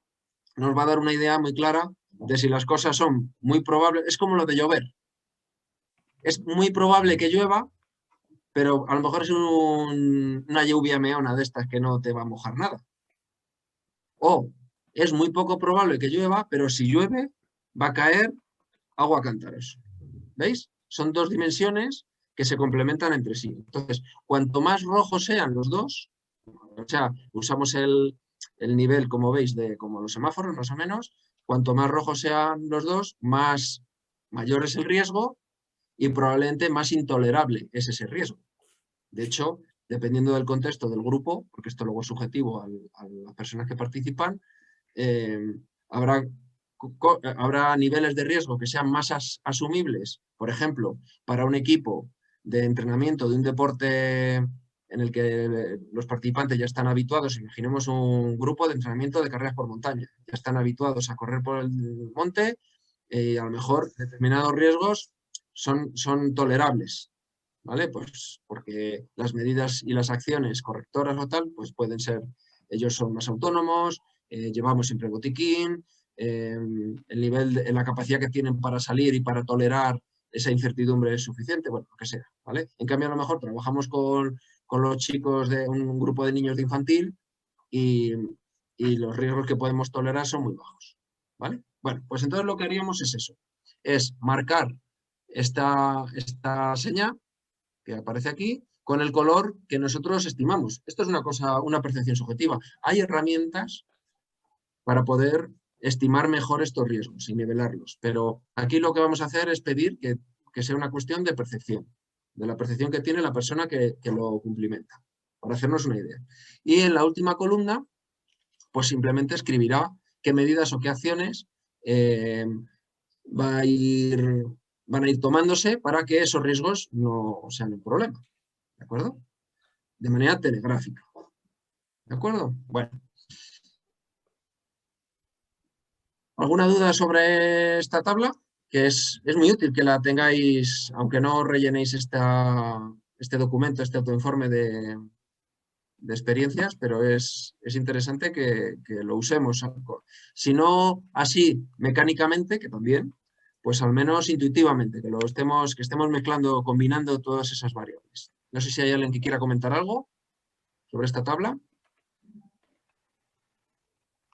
nos va a dar una idea muy clara de si las cosas son muy probables. Es como lo de llover. Es muy probable que llueva, pero a lo mejor es una lluvia meona de estas que no te va a mojar nada. O es muy poco probable que llueva, pero si llueve va a caer agua a cántaros. ¿Veis? Son dos dimensiones que se complementan entre sí. Entonces, cuanto más rojos sean los dos, o sea, usamos el nivel, como veis, como los semáforos, más o menos, cuanto más rojos sean los dos, mayor es el riesgo y probablemente más intolerable es ese riesgo. De hecho, dependiendo del contexto del grupo, porque esto luego es subjetivo a las personas que participan, habrá niveles de riesgo que sean más asumibles, por ejemplo, para un equipo de entrenamiento de un deporte en el que los participantes ya están habituados. Imaginemos un grupo de entrenamiento de carreras por montaña, ya están habituados a correr por el monte y a lo mejor determinados riesgos son tolerables, ¿vale? Pues porque las medidas y las acciones correctoras o tal, pues pueden ser, ellos son más autónomos, llevamos siempre botiquín, el nivel, la capacidad que tienen para salir y para tolerar esa incertidumbre es suficiente, bueno, lo que sea, ¿vale? En cambio, a lo mejor trabajamos con los chicos de un grupo de niños de infantil y los riesgos que podemos tolerar son muy bajos, ¿vale? Bueno, pues entonces lo que haríamos es eso, es marcar esta señal que aparece aquí con el color que nosotros estimamos. Esto es una percepción subjetiva. Hay herramientas para poder estimar mejor estos riesgos y nivelarlos. Pero aquí lo que vamos a hacer es pedir que sea una cuestión de percepción, de la percepción que tiene la persona que lo cumplimenta, para hacernos una idea. Y en la última columna, pues simplemente escribirá qué medidas o qué acciones van a ir tomándose para que esos riesgos no sean un problema. ¿De acuerdo? De manera telegráfica. ¿De acuerdo? Bueno. ¿Alguna duda sobre esta tabla? Que es muy útil que la tengáis, aunque no rellenéis este documento, este autoinforme de experiencias, pero es interesante que lo usemos. Si no así mecánicamente, que también, pues al menos intuitivamente, que estemos mezclando, combinando todas esas variables. No sé si hay alguien que quiera comentar algo sobre esta tabla.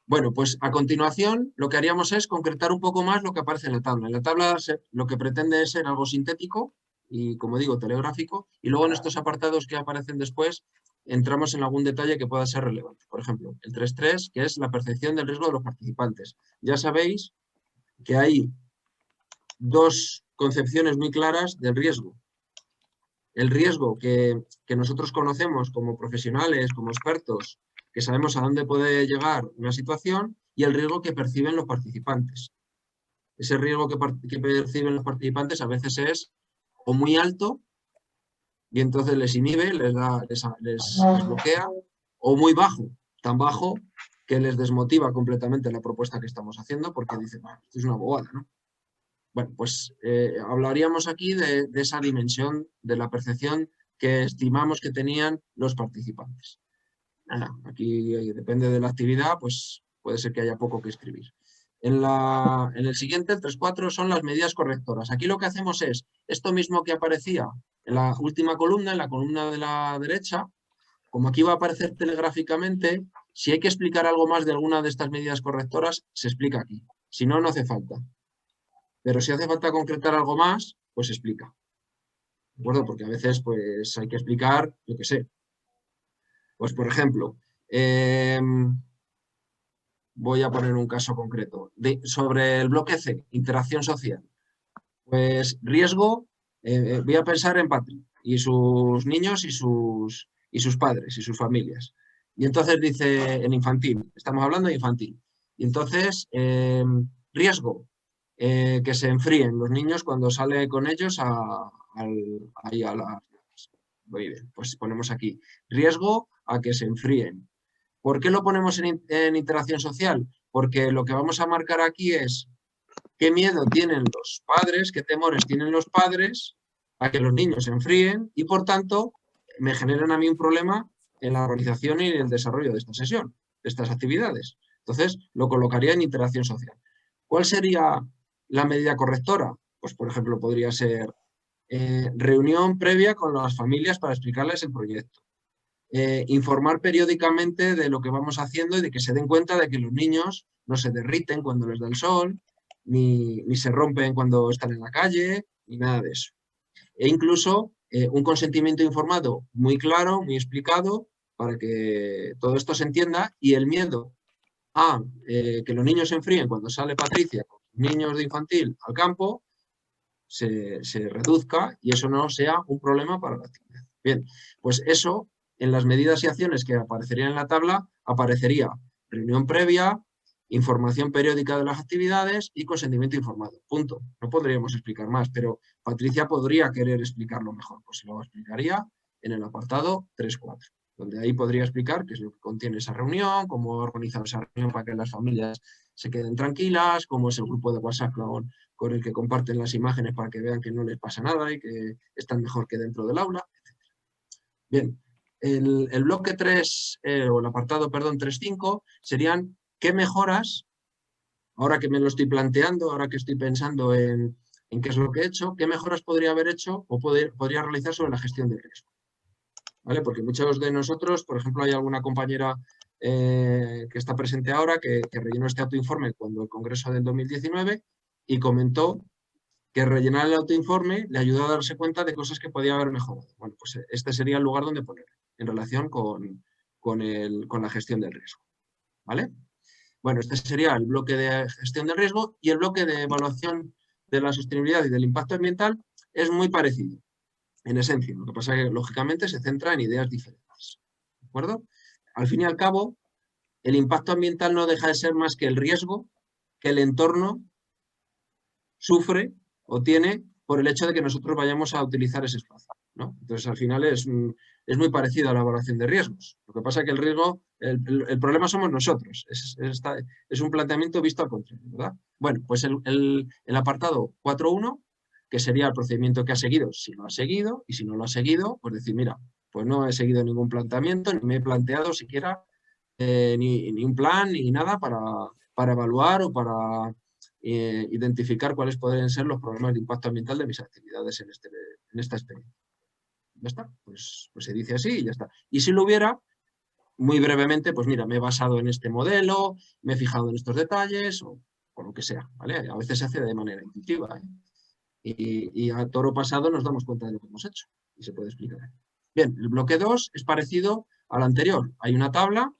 Bueno, pues a continuación lo que haríamos es concretar un poco más lo que aparece en la tabla. En la tabla lo que pretende es ser algo sintético y, como digo, telegráfico, y luego en estos apartados que aparecen después entramos en algún detalle que pueda ser relevante. Por ejemplo, el 3.3, que es la percepción del riesgo de los participantes. Ya sabéis que hay dos concepciones muy claras del riesgo. El riesgo que nosotros conocemos como profesionales, como expertos, que sabemos a dónde puede llegar una situación, y el riesgo que perciben los participantes. Ese riesgo que perciben los participantes a veces es o muy alto y entonces les inhibe, les bloquea, o muy bajo, tan bajo que les desmotiva completamente la propuesta que estamos haciendo porque dicen, esto es una bobada, ¿no? Bueno, pues hablaríamos aquí de esa dimensión de la percepción que estimamos que tenían los participantes. Aquí depende de la actividad, pues puede ser que haya poco que escribir. En el siguiente, el 3.4, son las medidas correctoras. Aquí lo que hacemos es esto mismo que aparecía en la última columna, en la columna de la derecha, como aquí va a aparecer telegráficamente, si hay que explicar algo más de alguna de estas medidas correctoras, se explica aquí. Si no, no hace falta. Pero si hace falta concretar algo más, pues se explica. ¿De acuerdo? Porque a veces pues, hay que explicar, yo qué sé. Pues, por ejemplo, voy a poner un caso concreto. Sobre el bloque C, interacción social. Pues riesgo, voy a pensar en Patrick y sus niños y sus padres y sus familias. Y entonces dice en infantil, estamos hablando de infantil. Y entonces, riesgo, que se enfríen los niños cuando sale con ellos ahí a la... Muy bien, pues ponemos aquí, riesgo a que se enfríen. ¿Por qué lo ponemos en interacción social? Porque lo que vamos a marcar aquí es qué miedo tienen los padres, qué temores tienen los padres a que los niños se enfríen y, por tanto, me generan a mí un problema en la organización y el desarrollo de esta sesión, de estas actividades. Entonces, lo colocaría en interacción social. ¿Cuál sería la medida correctora? Pues, por ejemplo, podría ser reunión previa con las familias para explicarles el proyecto. Informar periódicamente de lo que vamos haciendo y de que se den cuenta de que los niños no se derriten cuando les da el sol, ni se rompen cuando están en la calle, ni nada de eso. E incluso un consentimiento informado muy claro, muy explicado, para que todo esto se entienda y el miedo a que los niños se enfríen cuando sale Patricia con los niños de infantil al campo se reduzca y eso no sea un problema para la actividad. Bien, pues eso en las medidas y acciones que aparecerían en la tabla aparecería reunión previa, información periódica de las actividades y consentimiento informado. Punto. No podríamos explicar más, pero Patricia podría querer explicarlo mejor. Pues se lo explicaría en el apartado 3.4, donde ahí podría explicar qué es lo que contiene esa reunión, cómo ha organizado esa reunión para que las familias se queden tranquilas, cómo es el grupo de WhatsApp con el que comparten las imágenes para que vean que no les pasa nada y que están mejor que dentro del aula, etc. Bien, el bloque 3, o el apartado, perdón, 3.5, serían qué mejoras, ahora que me lo estoy planteando, ahora que estoy pensando en qué es lo que he hecho, qué mejoras podría haber hecho o podría realizar sobre la gestión del riesgo. ¿Vale? Porque muchos de nosotros, por ejemplo, hay alguna compañera que está presente ahora que rellenó este autoinforme cuando el congreso del 2019 y comentó que rellenar el autoinforme le ayudó a darse cuenta de cosas que podía haber mejorado. Bueno, pues este sería el lugar donde ponerlo, en relación con la gestión del riesgo. ¿Vale? Bueno, este sería el bloque de gestión del riesgo y el bloque de evaluación de la sostenibilidad y del impacto ambiental es muy parecido, en esencia. Lo que pasa es que, lógicamente, se centra en ideas diferentes. ¿De acuerdo? Al fin y al cabo, el impacto ambiental no deja de ser más que el riesgo que el entorno sufre o tiene por el hecho de que nosotros vayamos a utilizar ese espacio, ¿no? Entonces, al final es muy parecido a la evaluación de riesgos. Lo que pasa es que el riesgo, el problema somos nosotros. Es un planteamiento visto al contrario, ¿verdad? Bueno, pues el apartado 4.1, que sería el procedimiento que ha seguido, si lo ha seguido, y si no lo ha seguido, pues decir, mira, pues no he seguido ningún planteamiento, ni me he planteado siquiera ni un plan, ni nada para evaluar o para identificar cuáles podrían ser los problemas de impacto ambiental de mis actividades en esta experiencia. Ya está, pues se dice así y ya está. Y si lo hubiera, muy brevemente, pues mira, me he basado en este modelo, me he fijado en estos detalles o lo que sea, ¿vale? A veces se hace de manera intuitiva, ¿eh? Y a toro pasado nos damos cuenta de lo que hemos hecho y se puede explicar. Bien, el bloque 2 es parecido al anterior. Hay una tabla,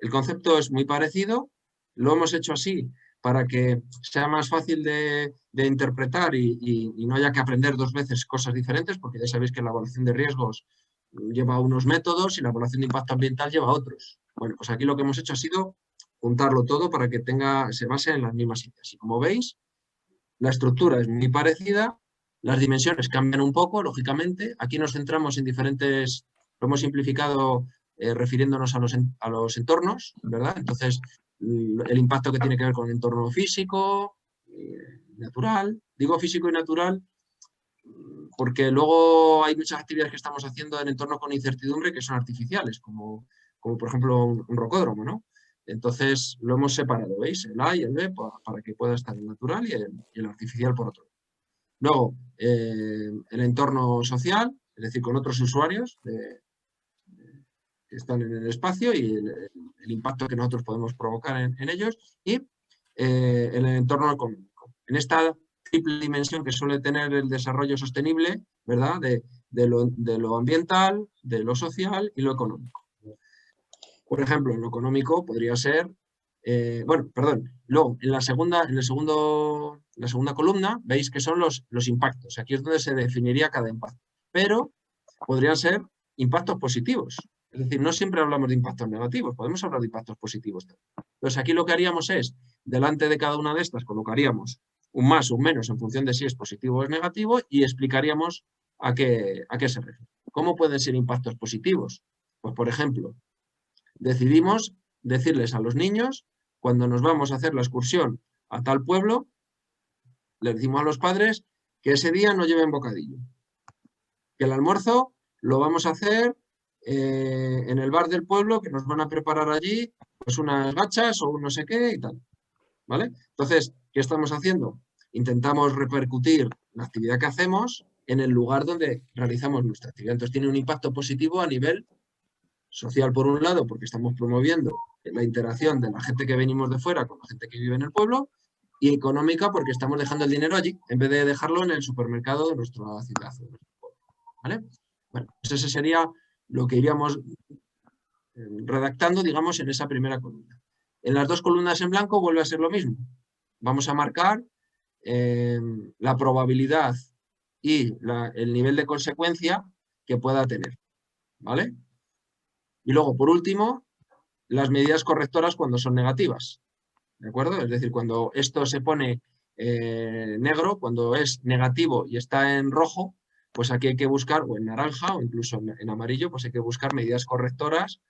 el concepto es muy parecido, lo hemos hecho así para que sea más fácil de interpretar y no haya que aprender dos veces cosas diferentes, porque ya sabéis que la evaluación de riesgos lleva unos métodos y la evaluación de impacto ambiental lleva otros. Bueno, pues aquí lo que hemos hecho ha sido juntarlo todo para que se base en las mismas ideas. Y como veis, la estructura es muy parecida, las dimensiones cambian un poco, lógicamente. Aquí nos centramos en diferentes, lo hemos simplificado refiriéndonos a los entornos, ¿verdad? Entonces, el impacto que tiene que ver con el entorno físico, natural. Digo físico y natural porque luego hay muchas actividades que estamos haciendo en entornos con incertidumbre que son artificiales, como por ejemplo un rocódromo, ¿no? Entonces lo hemos separado, ¿veis? El A y el B para que pueda estar el natural y el artificial por otro. Luego, el entorno social, es decir, con otros usuarios que están en el espacio y el impacto que nosotros podemos provocar en ellos, y el entorno económico. En esta triple dimensión que suele tener el desarrollo sostenible, ¿verdad? De lo ambiental, de lo social y lo económico. Por ejemplo, en lo económico podría ser, luego en la segunda columna veis que son los impactos. Aquí es donde se definiría cada impacto. Pero podrían ser impactos positivos. Es decir, no siempre hablamos de impactos negativos, podemos hablar de impactos positivos. Entonces, aquí lo que haríamos es, delante de cada una de estas, colocaríamos un más o un menos en función de si es positivo o es negativo y explicaríamos a qué se refiere. ¿Cómo pueden ser impactos positivos? Pues, por ejemplo, decidimos decirles a los niños, cuando nos vamos a hacer la excursión a tal pueblo, les decimos a los padres que ese día no lleven bocadillo. Que el almuerzo lo vamos a hacer en el bar del pueblo, que nos van a preparar allí pues unas gachas o un no sé qué y tal. ¿Vale? Entonces, ¿qué estamos haciendo? Intentamos repercutir la actividad que hacemos en el lugar donde realizamos nuestra actividad. Entonces, tiene un impacto positivo a nivel social, por un lado, porque estamos promoviendo la interacción de la gente que venimos de fuera con la gente que vive en el pueblo, y económica porque estamos dejando el dinero allí, en vez de dejarlo en el supermercado de nuestra ciudad. ¿Vale? Bueno, pues ese sería lo que iríamos redactando, digamos, en esa primera columna. En las dos columnas en blanco vuelve a ser lo mismo. Vamos a marcar la probabilidad y el nivel de consecuencia que pueda tener. ¿Vale? Y luego, por último, las medidas correctoras cuando son negativas. ¿De acuerdo? Es decir, cuando esto se pone negro, cuando es negativo y está en rojo, pues aquí hay que buscar, o en naranja, o incluso en amarillo, pues hay que buscar medidas correctoras,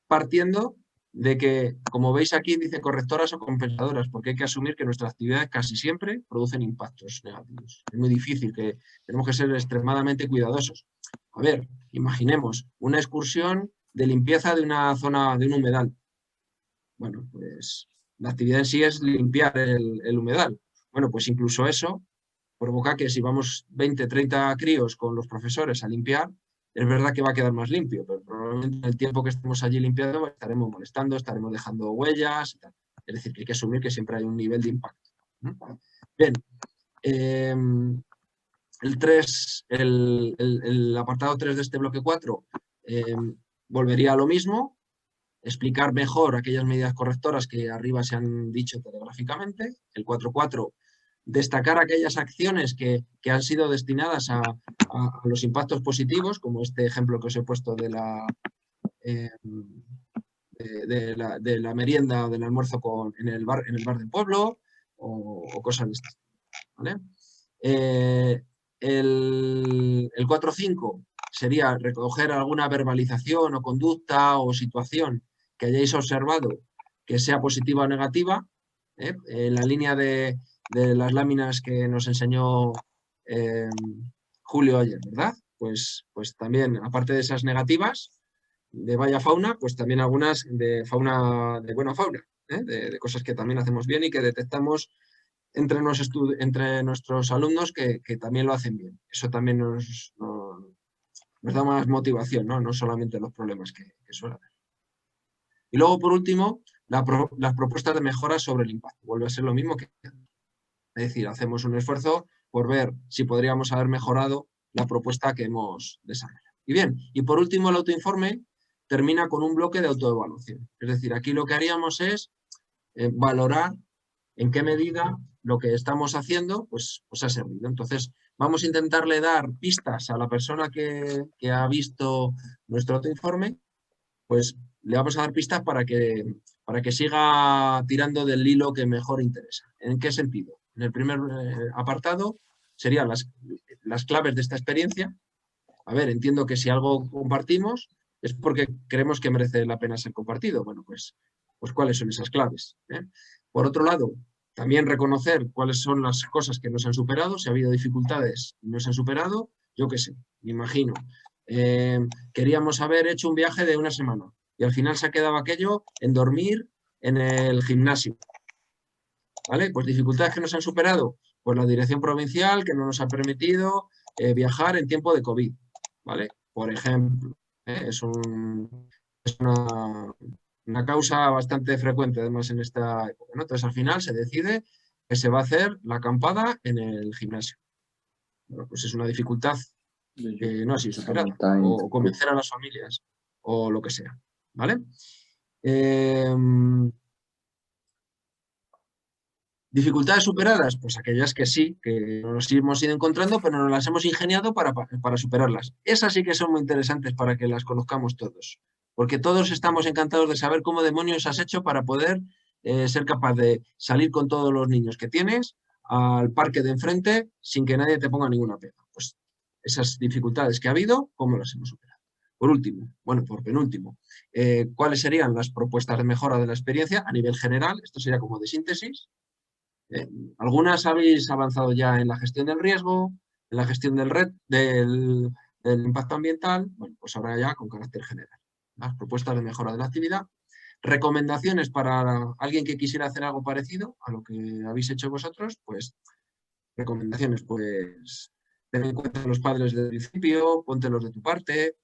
partiendo de que, como veis aquí, dice correctoras o compensadoras, porque hay que asumir que nuestras actividades casi siempre producen impactos negativos. Es muy difícil, que tenemos que ser extremadamente cuidadosos. A ver, imaginemos una excursión de limpieza de una zona, de un humedal. Bueno, pues la actividad en sí es limpiar el humedal. Bueno, pues incluso eso provoca que si vamos 20, 30 críos con los profesores a limpiar, es verdad que va a quedar más limpio, pero probablemente en el tiempo que estemos allí limpiando estaremos molestando, estaremos dejando huellas y tal. Es decir, que hay que asumir que siempre hay un nivel de impacto. Bien, el apartado 3 de este bloque 4 volvería a lo mismo, explicar mejor aquellas medidas correctoras que arriba se han dicho telegráficamente. El 4.4, destacar aquellas acciones que han sido destinadas a los impactos positivos, como este ejemplo que os he puesto de la merienda o del almuerzo en el bar del pueblo o cosas de estas. ¿Vale? El 4.5 sería recoger alguna verbalización o conducta o situación que hayáis observado que sea positiva o negativa, en la línea de las láminas que nos enseñó Julio ayer, ¿verdad? Pues también, aparte de esas negativas de vaya fauna, pues también algunas de fauna, de buena fauna, de cosas que también hacemos bien y que detectamos entre nuestros alumnos que también lo hacen bien. Eso también nos da más motivación, ¿no? No solamente los problemas que suele haber. Y luego, por último, las propuestas de mejora sobre el impacto. Vuelve a ser lo mismo que antes. Es decir, hacemos un esfuerzo por ver si podríamos haber mejorado la propuesta que hemos desarrollado. Y bien, y por último, el autoinforme termina con un bloque de autoevaluación. Es decir, aquí lo que haríamos es valorar en qué medida lo que estamos haciendo pues ha servido. Entonces, vamos a intentarle dar pistas a la persona que ha visto nuestro autoinforme, pues le vamos a dar pistas para que siga tirando del hilo que mejor interesa. ¿En qué sentido? En el primer apartado serían las claves de esta experiencia. A ver, entiendo que si algo compartimos es porque creemos que merece la pena ser compartido. Bueno, pues ¿cuáles son esas claves? Por otro lado, también reconocer cuáles son las cosas que nos han superado, si ha habido dificultades y no se han superado, yo qué sé, me imagino. Queríamos haber hecho un viaje de una semana y al final se ha quedado aquello en dormir en el gimnasio. ¿Vale? Pues dificultades que nos han superado, pues la dirección provincial que no nos ha permitido viajar en tiempo de COVID, ¿vale? Por ejemplo, es una causa bastante frecuente además en esta época, ¿no? Entonces al final se decide que se va a hacer la acampada en el gimnasio. Bueno, pues es una dificultad que no ha sido superada, o convencer a las familias, o lo que sea, ¿vale? ¿Dificultades superadas? Pues aquellas que sí, que nos hemos ido encontrando, pero nos las hemos ingeniado para superarlas. Esas sí que son muy interesantes para que las conozcamos todos, porque todos estamos encantados de saber cómo demonios has hecho para poder ser capaz de salir con todos los niños que tienes al parque de enfrente sin que nadie te ponga ninguna pega. Pues esas dificultades que ha habido, ¿cómo las hemos superado? Por último, bueno, por penúltimo, ¿cuáles serían las propuestas de mejora de la experiencia a nivel general? Esto sería como de síntesis. Algunas habéis avanzado ya en la gestión del riesgo, en la gestión del impacto ambiental, bueno, pues ahora ya con carácter general. Las propuestas de mejora de la actividad. Recomendaciones para alguien que quisiera hacer algo parecido a lo que habéis hecho vosotros, pues recomendaciones, pues ten en cuenta a los padres del principio, póntelos de tu parte,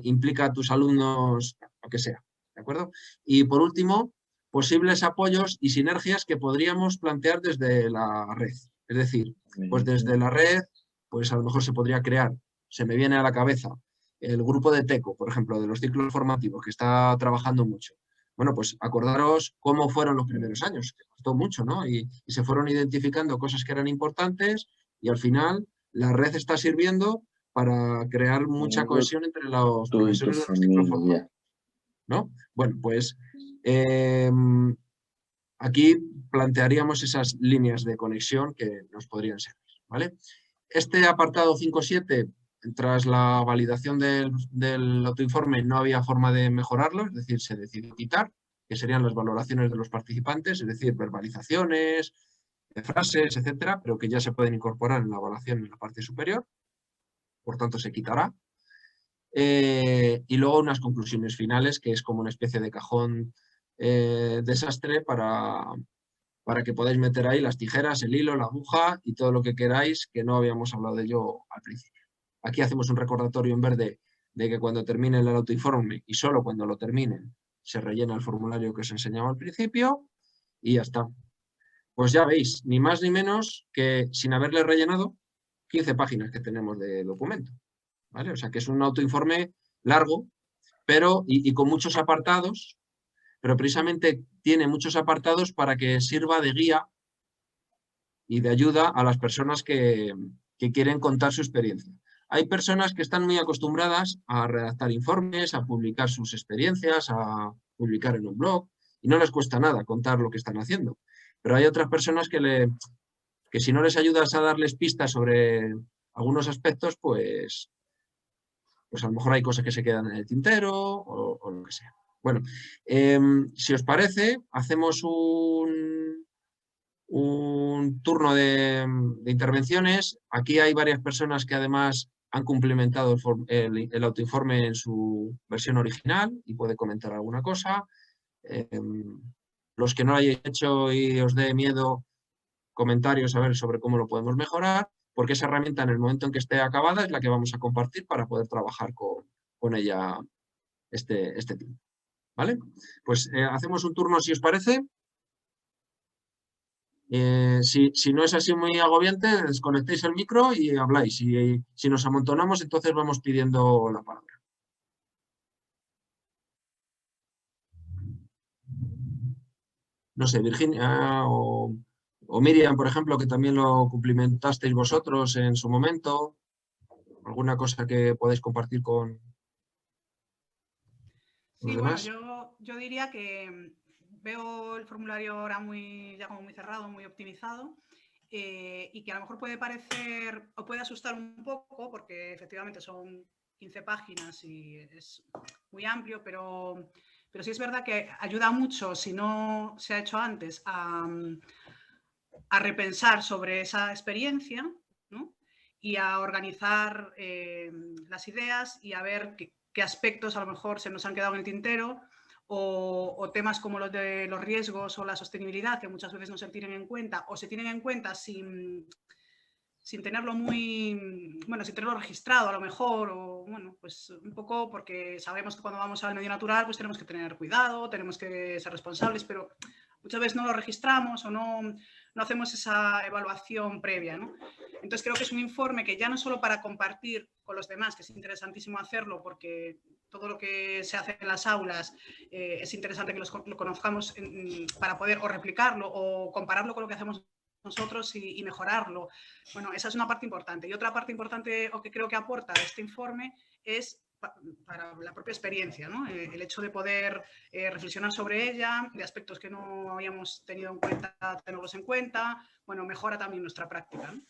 implica a tus alumnos, lo que sea, ¿de acuerdo? Y por último, posibles apoyos y sinergias que podríamos plantear desde la red. Es decir, pues desde la red, pues a lo mejor se podría crear, se me viene a la cabeza, el grupo de TECO, por ejemplo, de los ciclos formativos, que está trabajando mucho. Bueno, pues acordaros cómo fueron los primeros años, que costó mucho, ¿no? Y se fueron identificando cosas que eran importantes y al final la red está sirviendo para crear mucha cohesión entre los Tú y tu profesores de los ciclos formativos, familia. ¿no? Bueno, pues aquí plantearíamos esas líneas de conexión que nos podrían servir, ¿vale? Este apartado 5.7, tras la validación del autoinforme, no había forma de mejorarlo, es decir, se decidió quitar, que serían las valoraciones de los participantes, es decir, verbalizaciones, frases, etcétera, pero que ya se pueden incorporar en la evaluación en la parte superior, por tanto se quitará. Y luego unas conclusiones finales, que es como una especie de cajón desastre para que podáis meter ahí las tijeras, el hilo, la aguja y todo lo que queráis, que no habíamos hablado de ello al principio. Aquí hacemos un recordatorio en verde de que cuando termine el autoinforme y solo cuando lo terminen se rellena el formulario que os enseñaba al principio y ya está. Pues ya veis, ni más ni menos que sin haberle rellenado 15 páginas que tenemos de documento, ¿vale? O sea que es un autoinforme largo, pero y con muchos apartados, pero precisamente tiene muchos apartados para que sirva de guía y de ayuda a las personas que quieren contar su experiencia. Hay personas que están muy acostumbradas a redactar informes, a publicar sus experiencias, a publicar en un blog, y no les cuesta nada contar lo que están haciendo. Pero hay otras personas que si no les ayudas a darles pistas sobre algunos aspectos, pues a lo mejor hay cosas que se quedan en el tintero o lo que sea. Bueno, si os parece, hacemos un turno de intervenciones. Aquí hay varias personas que además han cumplimentado el autoinforme en su versión original y puede comentar alguna cosa. Los que no lo hayáis hecho y os dé miedo, comentarios a ver sobre cómo lo podemos mejorar, porque esa herramienta en el momento en que esté acabada es la que vamos a compartir para poder trabajar con ella este tiempo. ¿Vale? Pues hacemos un turno si os parece. Si no es así muy agobiante, desconectéis el micro y habláis. Si nos amontonamos, entonces vamos pidiendo la palabra. No sé, Virginia o Miriam, por ejemplo, que también lo cumplimentasteis vosotros en su momento. ¿Alguna cosa que podáis compartir con los Sí, bueno, demás? yo diría que veo el formulario ahora ya como muy cerrado, muy optimizado, y que a lo mejor puede parecer o puede asustar un poco porque efectivamente son 15 páginas y es muy amplio, pero sí es verdad que ayuda mucho, si no se ha hecho antes, a repensar sobre esa experiencia, ¿no? Y a organizar las ideas y a ver qué aspectos a lo mejor se nos han quedado en el tintero o temas como los de los riesgos o la sostenibilidad, que muchas veces no se tienen en cuenta o se tienen en cuenta sin tenerlo sin tenerlo registrado a lo mejor, o bueno, pues un poco porque sabemos que cuando vamos al medio natural pues tenemos que tener cuidado, tenemos que ser responsables, pero muchas veces no lo registramos o no hacemos esa evaluación previa, ¿no? Entonces creo que es un informe que ya no solo para compartir con los demás, que es interesantísimo hacerlo porque todo lo que se hace en las aulas es interesante que lo conozcamos para poder o replicarlo o compararlo con lo que hacemos nosotros y mejorarlo. Bueno, esa es una parte importante. Y otra parte importante o que creo que aporta este informe es para la propia experiencia, ¿no? El hecho de poder reflexionar sobre ella, de aspectos que no habíamos tenido en cuenta, tenerlos en cuenta, bueno, mejora también nuestra práctica, ¿no?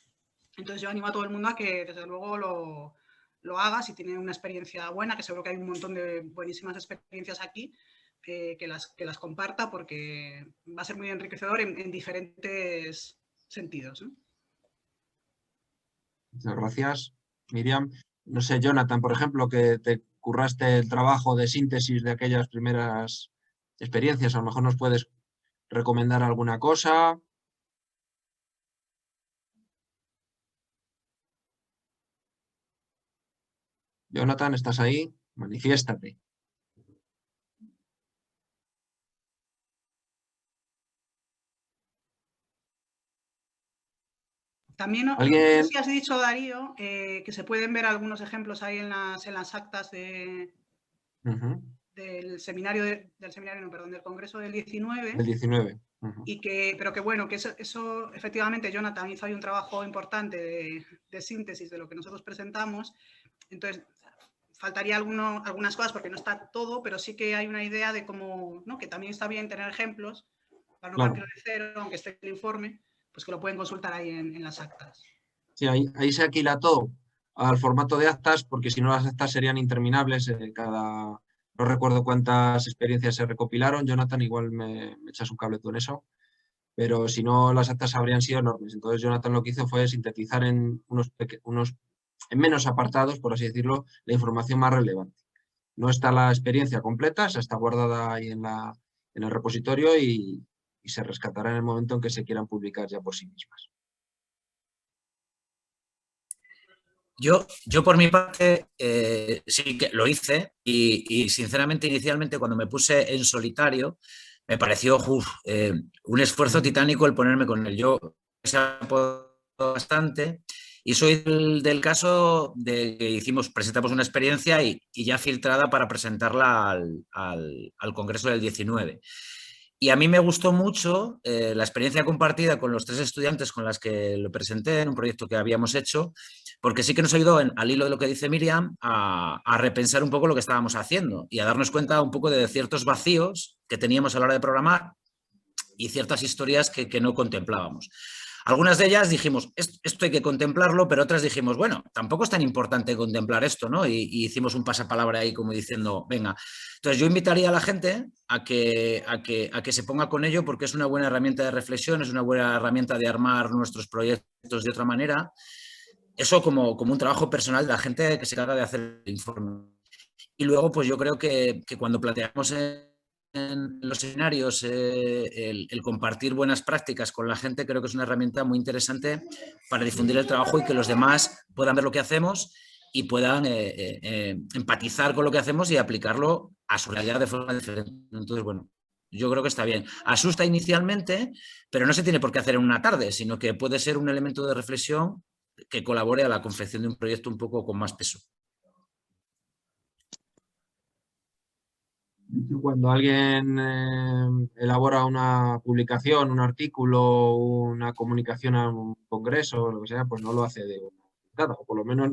Entonces yo animo a todo el mundo a que desde luego lo haga si tiene una experiencia buena, que seguro que hay un montón de buenísimas experiencias aquí, que las comparta porque va a ser muy enriquecedor en diferentes sentidos, ¿no? Muchas gracias, Miriam. No sé, Jonathan, por ejemplo, que te curraste el trabajo de síntesis de aquellas primeras experiencias, a lo mejor nos puedes recomendar alguna cosa. Jonathan, ¿estás ahí? Manifiéstate. También, no sé ¿Alguien? si has dicho, Darío, que se pueden ver algunos ejemplos ahí en las actas del seminario, del Congreso del 19. Del 19. Pero que bueno, que eso efectivamente Jonathan hizo ahí un trabajo importante de síntesis de lo que nosotros presentamos. Entonces, faltaría algunas cosas porque no está todo, pero sí que hay una idea de cómo, ¿no? Que también está bien tener ejemplos para no partir de cero, aunque esté el informe, pues que lo pueden consultar ahí en las actas. Sí, ahí se aquilató al formato de actas, porque si no las actas serían interminables. No recuerdo cuántas experiencias se recopilaron. Jonathan, igual me echas un cable tú en eso. Pero si no, las actas habrían sido enormes. Entonces Jonathan lo que hizo fue sintetizar en en menos apartados, por así decirlo, la información más relevante. No está la experiencia completa, esa está guardada ahí en el repositorio y se rescatará en el momento en que se quieran publicar ya por sí mismas. Yo por mi parte sí que lo hice y sinceramente inicialmente cuando me puse en solitario me pareció un esfuerzo titánico el ponerme con él. Yo se ha apoyado bastante y soy del caso de que presentamos una experiencia y ya filtrada para presentarla al Congreso del 19. Y a mí me gustó mucho la experiencia compartida con los 3 estudiantes con las que lo presenté en un proyecto que habíamos hecho, porque sí que nos ayudó, al hilo de lo que dice Miriam, a repensar un poco lo que estábamos haciendo y a darnos cuenta un poco de ciertos vacíos que teníamos a la hora de programar y ciertas historias que no contemplábamos. Algunas de ellas dijimos, esto hay que contemplarlo, pero otras dijimos, bueno, tampoco es tan importante contemplar esto, ¿no? Y hicimos un pasapalabra ahí como diciendo, venga. Entonces yo invitaría a la gente a que se ponga con ello porque es una buena herramienta de reflexión, es una buena herramienta de armar nuestros proyectos de otra manera. Eso como un trabajo personal de la gente que se encarga de hacer el informe. Y luego, pues yo creo que cuando planteamos en los seminarios el compartir buenas prácticas con la gente, creo que es una herramienta muy interesante para difundir el trabajo y que los demás puedan ver lo que hacemos y puedan empatizar con lo que hacemos y aplicarlo a su realidad de forma diferente. Entonces, bueno, yo creo que está bien. Asusta inicialmente, pero no se tiene por qué hacer en una tarde, sino que puede ser un elemento de reflexión que colabore a la confección de un proyecto un poco con más peso. Cuando alguien elabora una publicación, un artículo, una comunicación a un congreso o lo que sea, pues no lo hace de una sentada, o por lo menos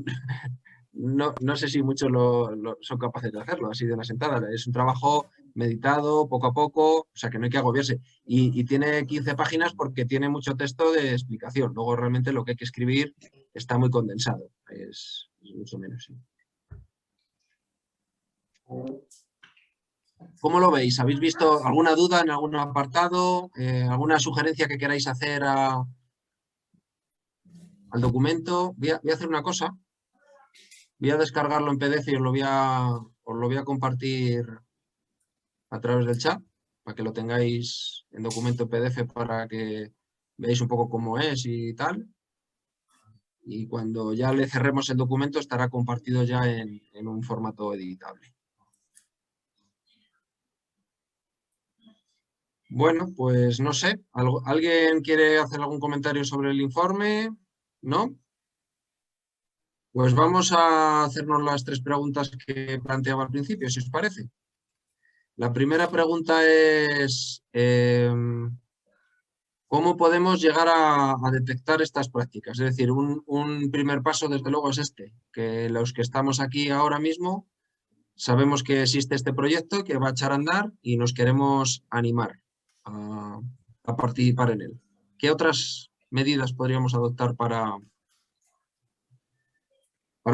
no sé si muchos son capaces de hacerlo así de una sentada. Es un trabajo meditado, poco a poco, o sea que no hay que agobiarse. Y tiene 15 páginas porque tiene mucho texto de explicación. Luego realmente lo que hay que escribir está muy condensado, es mucho menos. Sí. ¿Cómo lo veis? ¿Habéis visto alguna duda en algún apartado? ¿Alguna sugerencia que queráis hacer al documento? Voy a hacer una cosa. Voy a descargarlo en PDF y os lo voy a compartir a través del chat para que lo tengáis en documento en PDF para que veáis un poco cómo es y tal. Y cuando ya le cerremos el documento estará compartido ya en un formato editable. Bueno, pues no sé. ¿Alguien quiere hacer algún comentario sobre el informe? ¿No? Pues vamos a hacernos las 3 preguntas que planteaba al principio, si os parece. La primera pregunta es, ¿cómo podemos llegar a detectar estas prácticas? Es decir, un primer paso, desde luego, es este, que los que estamos aquí ahora mismo sabemos que existe este proyecto, que va a echar a andar y nos queremos animar a participar en él. ¿Qué otras medidas podríamos adoptar para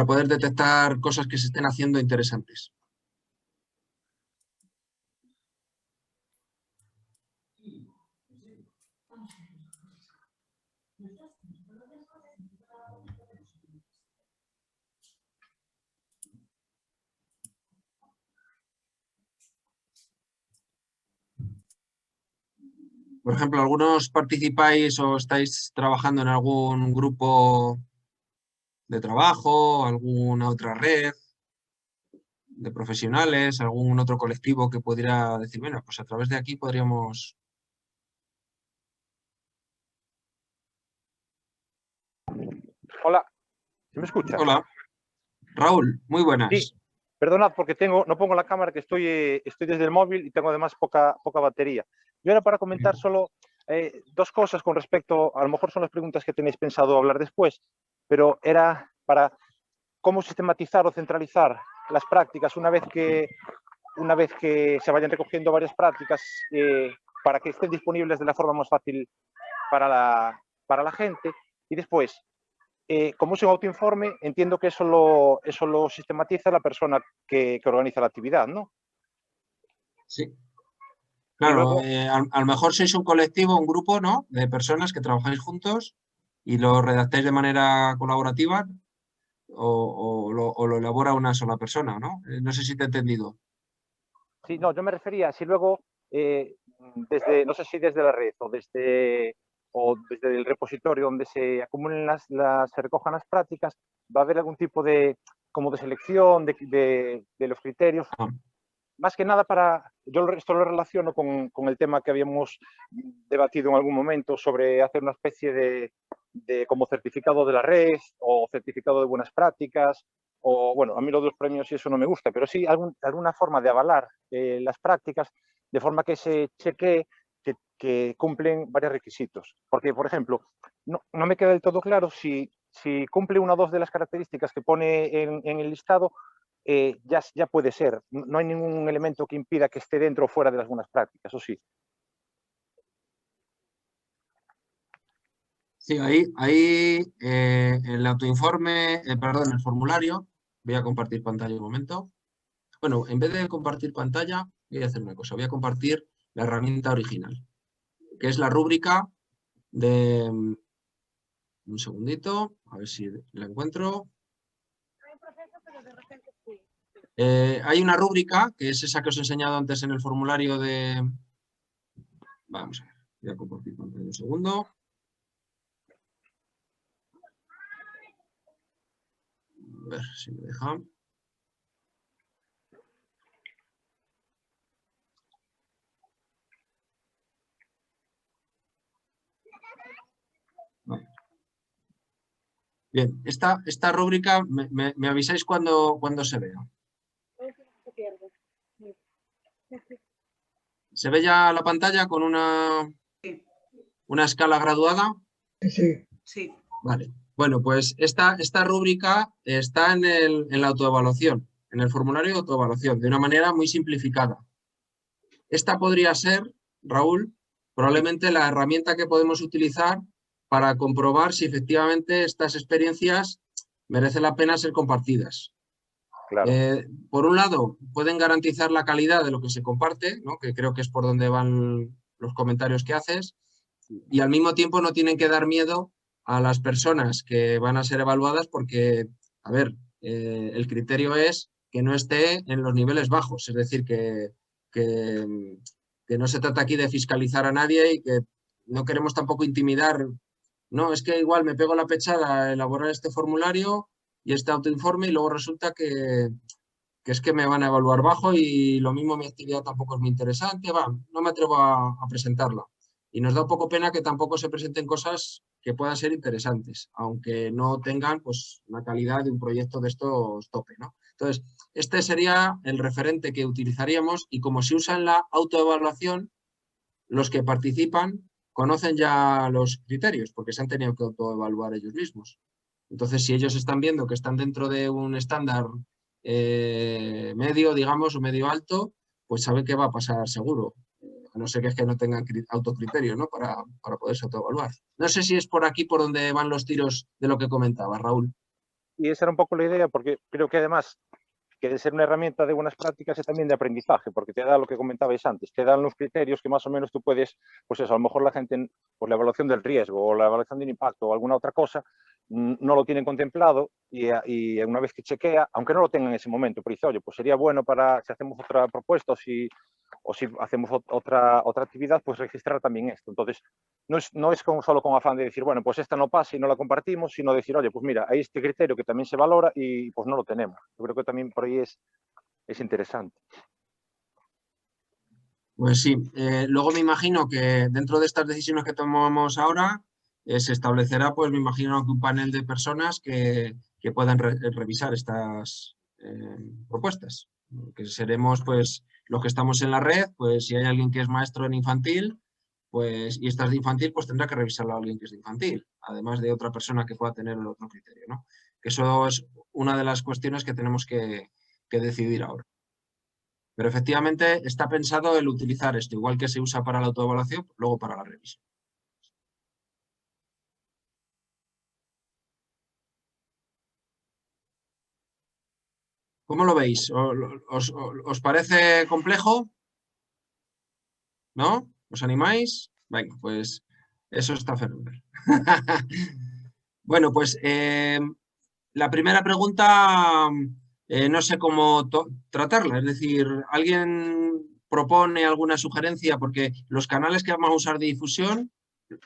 poder detectar cosas que se estén haciendo interesantes? Por ejemplo, ¿algunos participáis o estáis trabajando en algún grupo de trabajo, alguna otra red de profesionales, algún otro colectivo que pudiera decir, bueno, pues a través de aquí podríamos... Hola, ¿se me escucha? Hola, Raúl, muy buenas. Sí, perdonad porque no pongo la cámara, que estoy desde el móvil y tengo además poca batería. Yo era para comentar solo 2 cosas con respecto, a lo mejor son las preguntas que tenéis pensado hablar después, pero era para cómo sistematizar o centralizar las prácticas una vez que se vayan recogiendo varias prácticas para que estén disponibles de la forma más fácil para la gente. Y después, como es un autoinforme, entiendo que eso lo sistematiza la persona que organiza la actividad, ¿no? Sí. Claro, luego... a lo mejor sois un colectivo, un grupo, ¿no?, de personas que trabajáis juntos y lo redactáis de manera colaborativa o lo elabora una sola persona, ¿no? No sé si te he entendido. Sí, no, yo me refería, si luego, no sé si desde la red o desde el repositorio donde se acumulen se recojan las prácticas, va a haber algún tipo de selección de los criterios. Más que nada esto lo relaciono con el tema que habíamos debatido en algún momento sobre hacer una especie de como certificado de la red o certificado de buenas prácticas, o bueno, a mí lo de los premios y eso no me gusta, pero sí alguna forma de avalar las prácticas de forma que se chequee que cumplen varios requisitos. Porque, por ejemplo, no me queda del todo claro si cumple una o dos de las características que pone en el listado, ya puede ser. No hay ningún elemento que impida que esté dentro o fuera de las buenas prácticas, ¿o sí? Sí, ahí el autoinforme, perdón, el formulario, voy a compartir pantalla un momento. Bueno, en vez de compartir pantalla, voy a hacer una cosa, voy a compartir la herramienta original, que es la rúbrica de... Un segundito, a ver si la encuentro. Hay una rúbrica, que es esa que os he enseñado antes en el formulario de... Vamos a ver, voy a compartir pantalla un segundo. A ver si me deja. Vale. Bien, esta rúbrica, me avisáis cuando se vea. ¿Se ve ya la pantalla con una escala graduada? Sí. Sí. Vale. Bueno, pues esta rúbrica está en la autoevaluación, en el formulario de autoevaluación, de una manera muy simplificada. Esta podría ser, Raúl, probablemente la herramienta que podemos utilizar para comprobar si efectivamente estas experiencias merecen la pena ser compartidas. Claro. Por un lado, pueden garantizar la calidad de lo que se comparte, ¿no?, que creo que es por donde van los comentarios que haces, y al mismo tiempo no tienen que dar miedo a las personas que van a ser evaluadas porque, a ver, el criterio es que no esté en los niveles bajos, es decir, que no se trata aquí de fiscalizar a nadie y que no queremos tampoco intimidar. No, es que igual me pego la pechada a elaborar este formulario y este autoinforme y luego resulta que es que me van a evaluar bajo y lo mismo mi actividad tampoco es muy interesante, no me atrevo a presentarla. Y nos da un poco pena que tampoco se presenten cosas que puedan ser interesantes, aunque no tengan pues, una calidad de un proyecto de estos tope, ¿no? Entonces, este sería el referente que utilizaríamos y como se usa en la autoevaluación, los que participan conocen ya los criterios porque se han tenido que autoevaluar ellos mismos. Entonces, si ellos están viendo que están dentro de un estándar medio, digamos, o medio alto, pues saben que va a pasar seguro. A no ser que es que no tengan autocriterio, ¿no? Para poderse autoevaluar. No sé si es por aquí por donde van los tiros de lo que comentaba Raúl. Y esa era un poco la idea, porque creo que además que de ser una herramienta de buenas prácticas es también de aprendizaje, porque te da lo que comentabais antes, te dan los criterios que más o menos tú puedes, pues eso, a lo mejor la gente, por la evaluación del riesgo o la evaluación del impacto o alguna otra cosa, no lo tienen contemplado y una vez que chequea, aunque no lo tenga en ese momento, pero dice, oye, pues sería bueno para, si hacemos otra propuesta o si hacemos otra actividad, pues registrar también esto. Entonces, no es solo con afán de decir, bueno, pues esta no pasa y no la compartimos, sino decir, oye, pues mira, hay este criterio que también se valora y pues no lo tenemos. Yo creo que también por ahí es interesante. Pues sí, luego me imagino que dentro de estas decisiones que tomamos ahora se establecerá, pues me imagino que un panel de personas que puedan revisar estas propuestas, que seremos pues los que estamos en la red, pues si hay alguien que es maestro en infantil, pues y estás de infantil, pues tendrá que revisarlo a alguien que es de infantil, además de otra persona que pueda tener el otro criterio, ¿no? Que eso es una de las cuestiones que tenemos que decidir ahora. Pero efectivamente está pensado el utilizar esto, igual que se usa para la autoevaluación, luego para la revisión. ¿Cómo lo veis? ¿Os parece complejo? ¿No? ¿Os animáis? Venga, pues eso está fenomenal. Bueno, pues la primera pregunta no sé cómo tratarla. Es decir, ¿alguien propone alguna sugerencia? Porque los canales que vamos a usar de difusión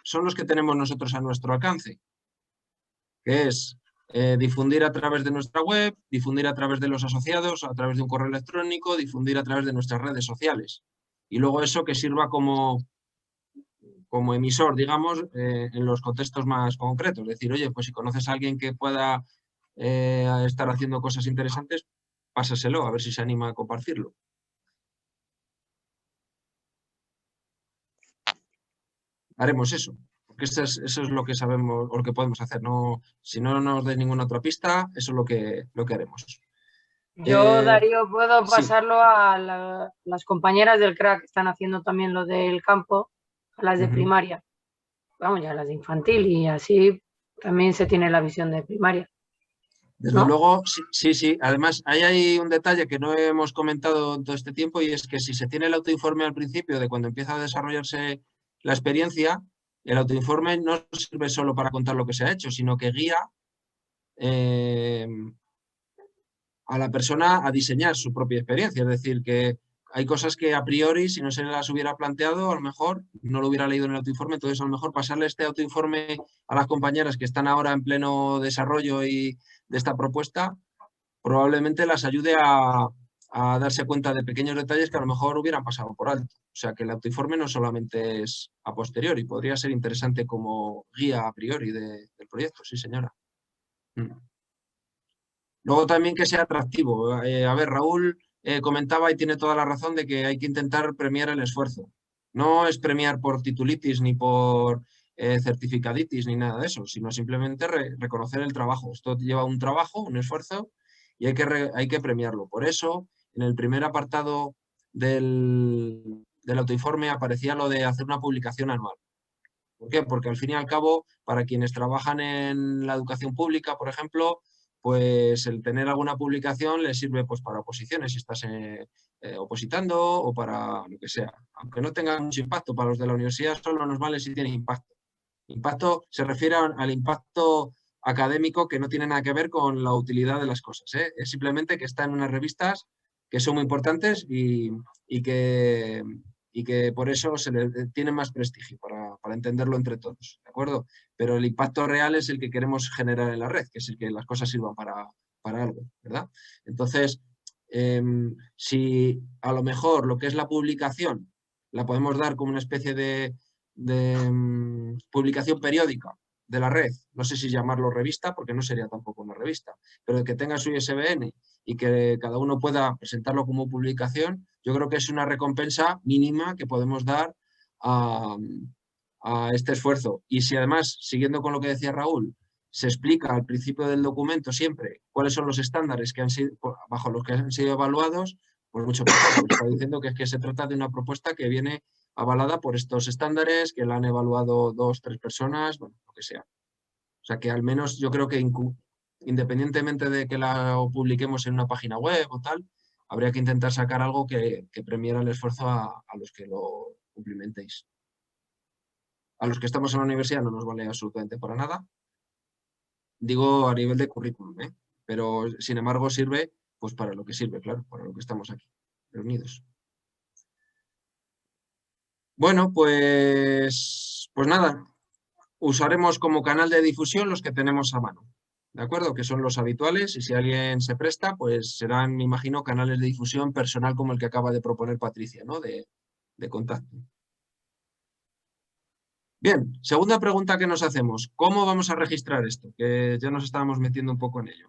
son los que tenemos nosotros a nuestro alcance, que es difundir a través de nuestra web, difundir a través de los asociados, a través de un correo electrónico, difundir a través de nuestras redes sociales. Y luego eso que sirva como emisor, digamos, en los contextos más concretos. Es decir, oye, pues si conoces a alguien que pueda estar haciendo cosas interesantes, pásaselo, a ver si se anima a compartirlo. Haremos eso, porque eso es lo que sabemos o lo que podemos hacer. No, si no nos dais ninguna otra pista, eso es lo que haremos. Yo, Darío, puedo sí. pasarlo a las compañeras del CRAC que están haciendo también lo del campo, a las de primaria. Vamos, ya a las de infantil y así también se tiene la visión de primaria. Desde ¿no? luego, sí. Además, ahí hay un detalle que no hemos comentado en todo este tiempo y es que si se tiene el autoinforme al principio de cuando empieza a desarrollarse la experiencia, el autoinforme no sirve solo para contar lo que se ha hecho, sino que guía a la persona a diseñar su propia experiencia. Es decir, que hay cosas que a priori, si no se las hubiera planteado, a lo mejor no lo hubiera leído en el autoinforme, entonces a lo mejor pasarle este autoinforme a las compañeras que están ahora en pleno desarrollo y de esta propuesta, probablemente las ayude a darse cuenta de pequeños detalles que a lo mejor hubieran pasado por alto. O sea que el autoinforme no solamente es a posteriori, podría ser interesante como guía a priori del proyecto, sí señora. Luego también que sea atractivo. A ver, Raúl comentaba y tiene toda la razón de que hay que intentar premiar el esfuerzo. No es premiar por titulitis ni por certificaditis ni nada de eso, sino simplemente reconocer el trabajo. Esto lleva un trabajo, un esfuerzo y hay que premiarlo. Por eso, en el primer apartado del autoinforme aparecía lo de hacer una publicación anual. ¿Por qué? Porque al fin y al cabo, para quienes trabajan en la educación pública, por ejemplo, pues el tener alguna publicación les sirve pues para oposiciones, si estás opositando o para lo que sea. Aunque no tenga mucho impacto para los de la universidad, solo nos vale si tiene impacto. Impacto se refiere al impacto académico que no tiene nada que ver con la utilidad de las cosas. Es simplemente que está en unas revistas que son muy importantes y que por eso se le tiene más prestigio para entenderlo entre todos, ¿de acuerdo? Pero el impacto real es el que queremos generar en la red, que es el que las cosas sirvan para algo, ¿verdad? Entonces, si a lo mejor lo que es la publicación la podemos dar como una especie de publicación periódica de la red, no sé si llamarlo revista, porque no sería tampoco una revista, pero que tenga su ISBN y que cada uno pueda presentarlo como publicación, yo creo que es una recompensa mínima que podemos dar a este esfuerzo. Y si además, siguiendo con lo que decía Raúl, se explica al principio del documento siempre cuáles son los estándares que han sido, bajo los que han sido evaluados, pues mucho mejor, porque está diciendo que es que se trata de una propuesta que viene avalada por estos estándares, que la han evaluado 2 o 3 personas, bueno, lo que sea. O sea que al menos yo creo que independientemente de que la publiquemos en una página web o tal, habría que intentar sacar algo que premiara el esfuerzo a los que lo cumplimentéis. A los que estamos en la universidad no nos vale absolutamente para nada. Digo a nivel de currículum, ¿eh? Pero sin embargo sirve pues para lo que sirve, claro, para lo que estamos aquí reunidos. Bueno, pues nada, usaremos como canal de difusión los que tenemos a mano, ¿de acuerdo? Que son los habituales y si alguien se presta, pues serán, me imagino, canales de difusión personal como el que acaba de proponer Patricia, ¿no? De contacto. Bien, segunda pregunta que nos hacemos. ¿Cómo vamos a registrar esto? Que ya nos estábamos metiendo un poco en ello.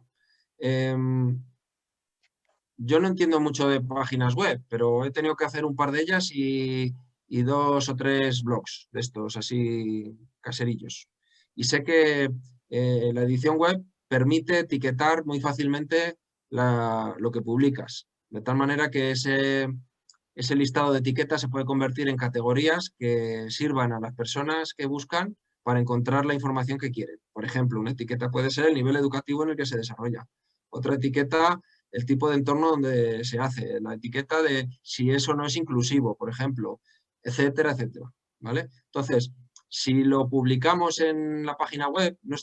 Yo no entiendo mucho de páginas web, pero he tenido que hacer un par de ellas y 2 o 3 blogs de estos así caserillos. Y sé que la edición web permite etiquetar muy fácilmente lo que publicas, de tal manera que ese listado de etiquetas se puede convertir en categorías que sirvan a las personas que buscan para encontrar la información que quieren. Por ejemplo, una etiqueta puede ser el nivel educativo en el que se desarrolla. Otra etiqueta, el tipo de entorno donde se hace. La etiqueta de si eso no es inclusivo, por ejemplo, etcétera, etcétera. ¿Vale? Entonces, si lo publicamos en la página web, no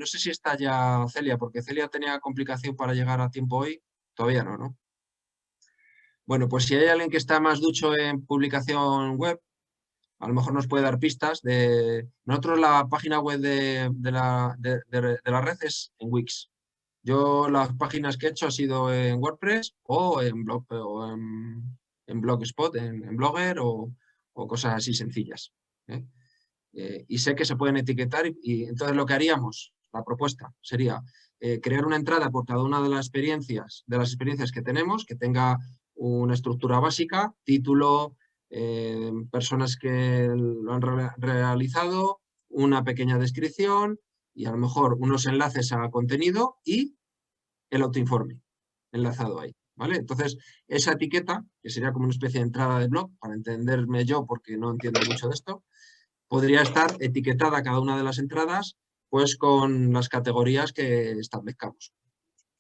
sé si está ya Celia, porque Celia tenía complicación para llegar a tiempo hoy. Todavía no, ¿no? Bueno, pues si hay alguien que está más ducho en publicación web, a lo mejor nos puede dar pistas de... Nosotros la página web de la red es en Wix. Yo las páginas que he hecho ha sido en WordPress o en Blogspot, en Blogger o cosas así sencillas. Y sé que se pueden etiquetar y entonces lo que haríamos, la propuesta, sería crear una entrada por cada una de las experiencias que tenemos, que tenga una estructura básica, título, personas que lo han realizado, una pequeña descripción y a lo mejor unos enlaces a contenido y el autoinforme enlazado ahí, ¿vale? Entonces, esa etiqueta, que sería como una especie de entrada de blog, para entenderme yo porque no entiendo mucho de esto, podría estar etiquetada cada una de las entradas pues con las categorías que establezcamos,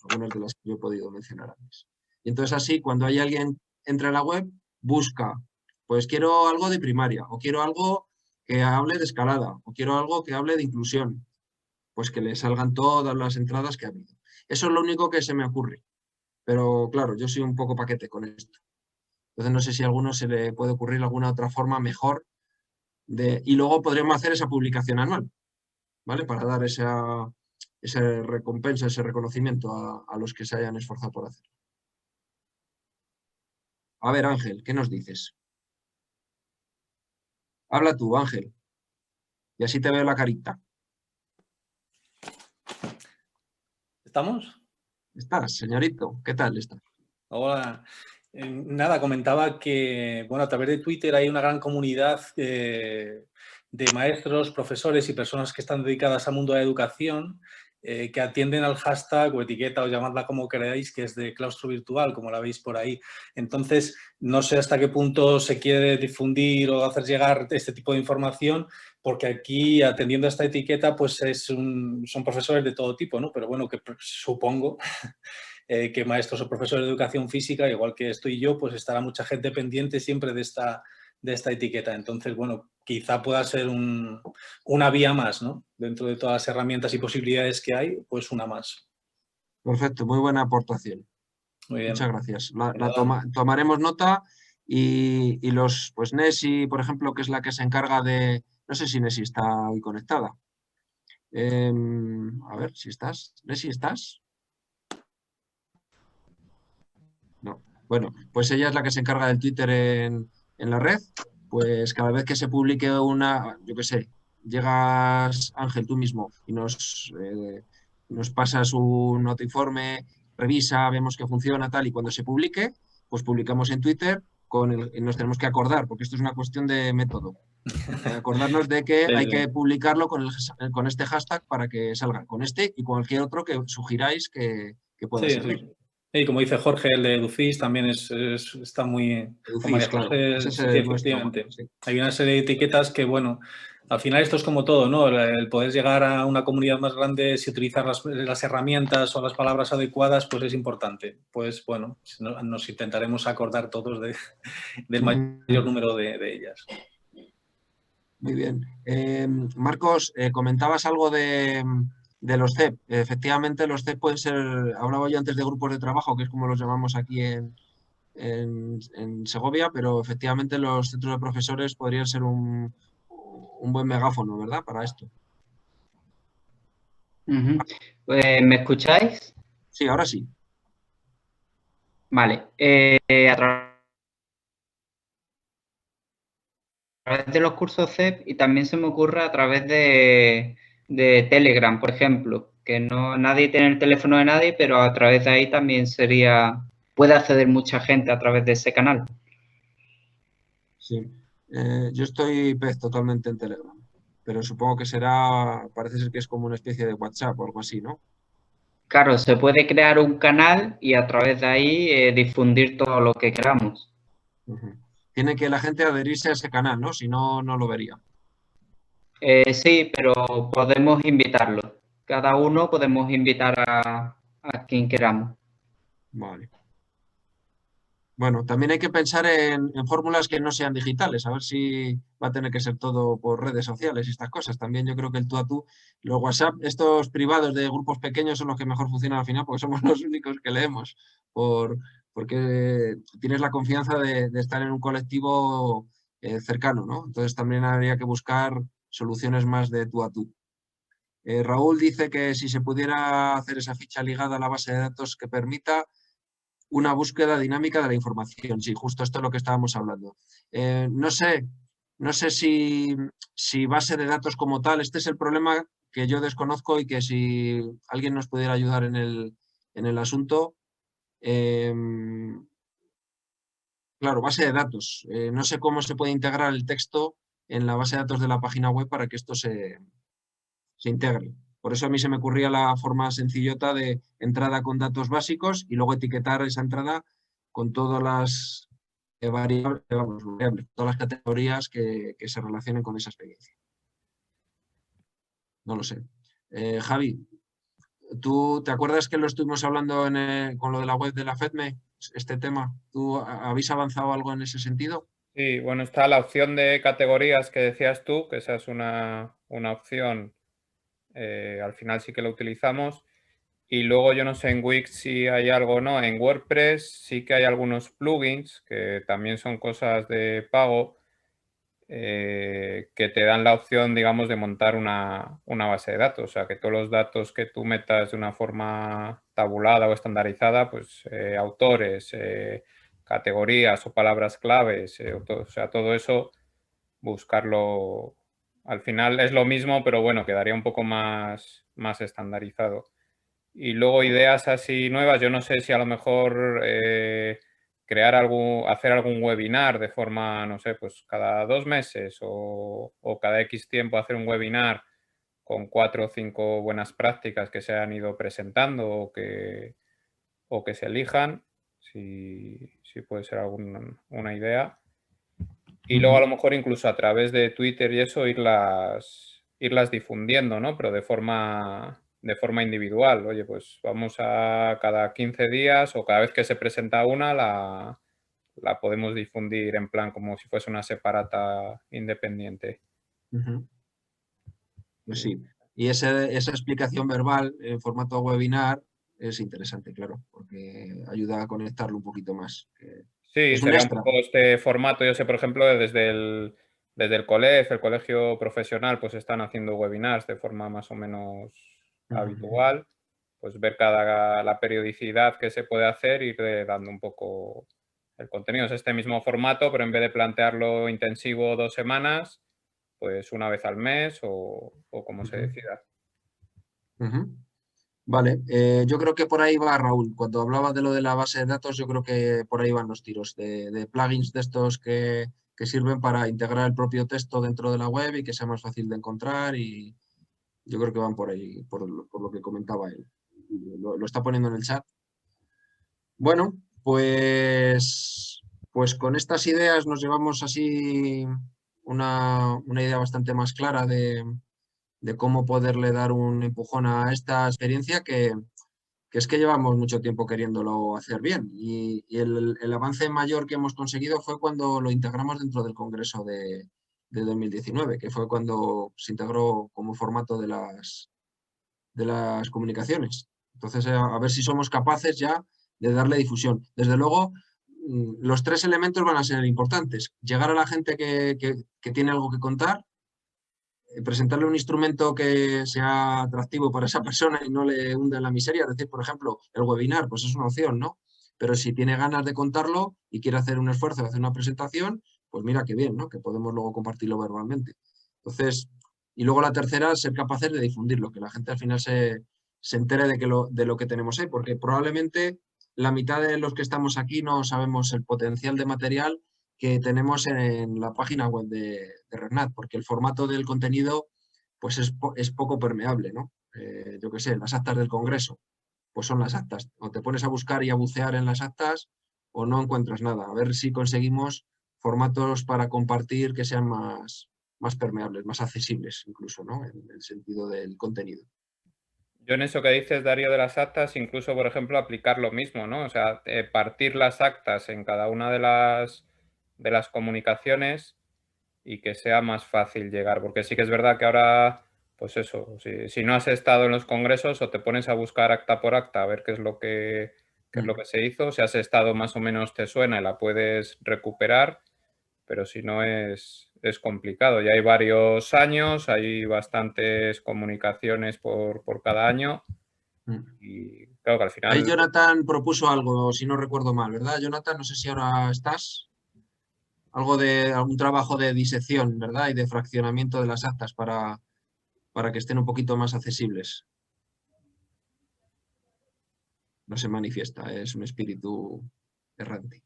algunas de las que yo he podido mencionar antes. Y entonces así, cuando hay alguien entra a la web, busca, pues quiero algo de primaria, o quiero algo que hable de escalada, o quiero algo que hable de inclusión, pues que le salgan todas las entradas que ha habido. Eso es lo único que se me ocurre. Pero claro, yo soy un poco paquete con esto. Entonces no sé si a alguno se le puede ocurrir alguna otra forma mejor y luego podríamos hacer esa publicación anual, ¿vale? Para dar esa recompensa, ese reconocimiento a los que se hayan esforzado por hacerlo. A ver, Ángel, ¿qué nos dices? Habla tú, Ángel. Y así te veo la carita. ¿Estamos? ¿Estás, señorito? ¿Qué tal estás? Hola. Nada, comentaba que, bueno, a través de Twitter hay una gran comunidad de maestros, profesores y personas que están dedicadas al mundo de la educación que atienden al hashtag o etiqueta o llamadla como queráis, que es de claustro virtual, como la veis por ahí. Entonces, no sé hasta qué punto se quiere difundir o hacer llegar este tipo de información, porque aquí, atendiendo a esta etiqueta, pues son profesores de todo tipo, ¿no? Pero bueno, que supongo que maestros o profesores de educación física, igual que estoy yo, pues estará mucha gente pendiente siempre de esta etiqueta. Entonces, bueno, quizá pueda ser una vía más, ¿no? Dentro de todas las herramientas y posibilidades que hay, pues una más. Perfecto, muy buena aportación. Muy bien. Muchas gracias. Tomaremos nota y pues Nessie, por ejemplo, que es la que se encarga de... No sé si Nessie está hoy conectada. A ver si estás. Nessie, ¿estás? No. Bueno, pues ella es la que se encarga del Twitter en la red. Pues cada vez que se publique una, yo qué sé, llegas, Ángel, tú mismo, y nos pasas un notiforme, revisa, vemos que funciona tal, y cuando se publique, pues publicamos en Twitter, y nos tenemos que acordar, porque esto es una cuestión de método. Acordarnos de que hay que publicarlo con este hashtag para que salga, con este y cualquier otro que sugiráis que pueda servir. Sí. Y como dice Jorge, el de Edufis también está muy... Edufis, María claro, José, ese es sí, el efectivamente. nuestro, sí. Hay una serie de etiquetas que, bueno, al final esto es como todo, ¿no? El poder llegar a una comunidad más grande, si utilizar las herramientas o las palabras adecuadas, pues es importante. Pues bueno, nos intentaremos acordar todos del mayor número de ellas. Muy bien. Marcos, comentabas algo de los CEP. Efectivamente, los CEP pueden ser, hablaba yo antes de grupos de trabajo, que es como los llamamos aquí en Segovia, pero efectivamente los centros de profesores podrían ser un buen megáfono, ¿verdad? Para esto. ¿Me escucháis? Sí, ahora sí. Vale. A través de los cursos CEP y también se me ocurre a través de Telegram, por ejemplo, que nadie tiene el teléfono de nadie, pero a través de ahí también puede acceder mucha gente a través de ese canal. Sí. Yo estoy totalmente en Telegram, pero supongo que parece ser que es como una especie de WhatsApp o algo así, ¿no? Claro, se puede crear un canal y a través de ahí difundir todo lo que queramos. Tiene que la gente adherirse a ese canal, ¿no? Si no, no lo vería. Sí, pero podemos invitarlo. Cada uno podemos invitar a quien queramos. Vale. Bueno, también hay que pensar en fórmulas que no sean digitales, a ver si va a tener que ser todo por redes sociales y estas cosas. También yo creo que el tú a tú, los WhatsApp, estos privados de grupos pequeños son los que mejor funcionan al final porque somos los únicos que leemos, porque tienes la confianza de estar en un colectivo cercano, ¿no? Entonces también habría que buscar soluciones más de tú a tú. Raúl dice que si se pudiera hacer esa ficha ligada a la base de datos que permita una búsqueda dinámica de la información. Sí, justo esto es lo que estábamos hablando. No sé si base de datos como tal, este es el problema que yo desconozco y que si alguien nos pudiera ayudar en el asunto. Claro, base de datos. No sé cómo se puede integrar el texto en la base de datos de la página web para que esto se integre. Por eso a mí se me ocurría la forma sencillota de entrada con datos básicos y luego etiquetar esa entrada con todas las variables, todas las categorías que se relacionen con esa experiencia. No lo sé. Javi, ¿tú te acuerdas que lo estuvimos hablando con lo de la web de la FEDME, este tema? ¿Tú habéis avanzado algo en ese sentido? Sí, bueno, está la opción de categorías que decías tú, que esa es una opción. Al final sí que lo utilizamos. Y luego yo no sé en Wix si hay algo o no. En WordPress sí que hay algunos plugins que también son cosas de pago que te dan la opción, digamos, de montar una base de datos. O sea, que todos los datos que tú metas de una forma tabulada o estandarizada, pues autores, categorías o palabras claves, o sea, todo eso, buscarlo. Al final es lo mismo, pero bueno, quedaría un poco más estandarizado. Y luego ideas así nuevas, yo no sé si a lo mejor hacer algún webinar de forma, no sé, pues cada 2 meses o cada X tiempo hacer un webinar con 4 o 5 buenas prácticas que se han ido presentando o que se elijan, si puede ser una idea. Y luego a lo mejor incluso a través de Twitter y eso irlas difundiendo, ¿no? Pero de forma individual. Oye, pues vamos a cada 15 días o cada vez que se presenta una la podemos difundir en plan como si fuese una separata independiente. Pues sí. Y esa explicación verbal en formato webinar es interesante, claro, porque ayuda a conectarlo un poquito más. Sí, Es un sería un extra. poco este formato. Yo sé, por ejemplo, desde el colegio profesional, pues están haciendo webinars de forma más o menos habitual. Pues ver la periodicidad que se puede hacer y ir dando un poco el contenido. Es este mismo formato, pero en vez de plantearlo intensivo 2 semanas, pues una vez al mes o como se decida. Vale, yo creo que por ahí va Raúl. Cuando hablaba de lo de la base de datos, yo creo que por ahí van los tiros, de plugins de estos que sirven para integrar el propio texto dentro de la web y que sea más fácil de encontrar, y yo creo que van por ahí, por lo que comentaba él. Lo está poniendo en el chat. Bueno, pues con estas ideas nos llevamos así una idea bastante más clara de cómo poderle dar un empujón a esta experiencia que es que llevamos mucho tiempo queriéndolo hacer bien. Y el avance mayor que hemos conseguido fue cuando lo integramos dentro del Congreso de 2019, que fue cuando se integró como formato de las comunicaciones. Entonces, a ver si somos capaces ya de darle difusión. Desde luego, los 3 elementos van a ser importantes. Llegar a la gente que tiene algo que contar, presentarle un instrumento que sea atractivo para esa persona y no le hunda en la miseria. Es decir, por ejemplo, el webinar, pues es una opción, ¿no? Pero si tiene ganas de contarlo y quiere hacer un esfuerzo de hacer una presentación, pues mira qué bien, ¿no? Que podemos luego compartirlo verbalmente. Entonces, y luego la tercera, ser capaces de difundirlo, que la gente al final se entere de lo que tenemos ahí, porque probablemente la mitad de los que estamos aquí no sabemos el potencial de material que tenemos en la página web de RedNat, porque el formato del contenido pues es poco permeable, ¿no? Yo qué sé, las actas del Congreso, pues son las actas. O te pones a buscar y a bucear en las actas o no encuentras nada. A ver si conseguimos formatos para compartir que sean más permeables, más accesibles incluso, ¿no? En el sentido del contenido. Yo en eso que dices, Darío, de las actas, incluso, por ejemplo, aplicar lo mismo, ¿no? O sea, partir las actas en cada una de las comunicaciones y que sea más fácil llegar, porque sí que es verdad que ahora, pues eso, si no has estado en los congresos o te pones a buscar acta por acta a ver qué es lo que se hizo, si has estado más o menos te suena y la puedes recuperar, pero si no es complicado. Ya hay varios años, hay bastantes comunicaciones por cada año y claro que al final... Ahí Jonathan propuso algo, si no recuerdo mal, ¿verdad, Jonathan? No sé si ahora estás. Algún trabajo de disección, ¿verdad? Y de fraccionamiento de las actas para que estén un poquito más accesibles. No se manifiesta, es un espíritu errante.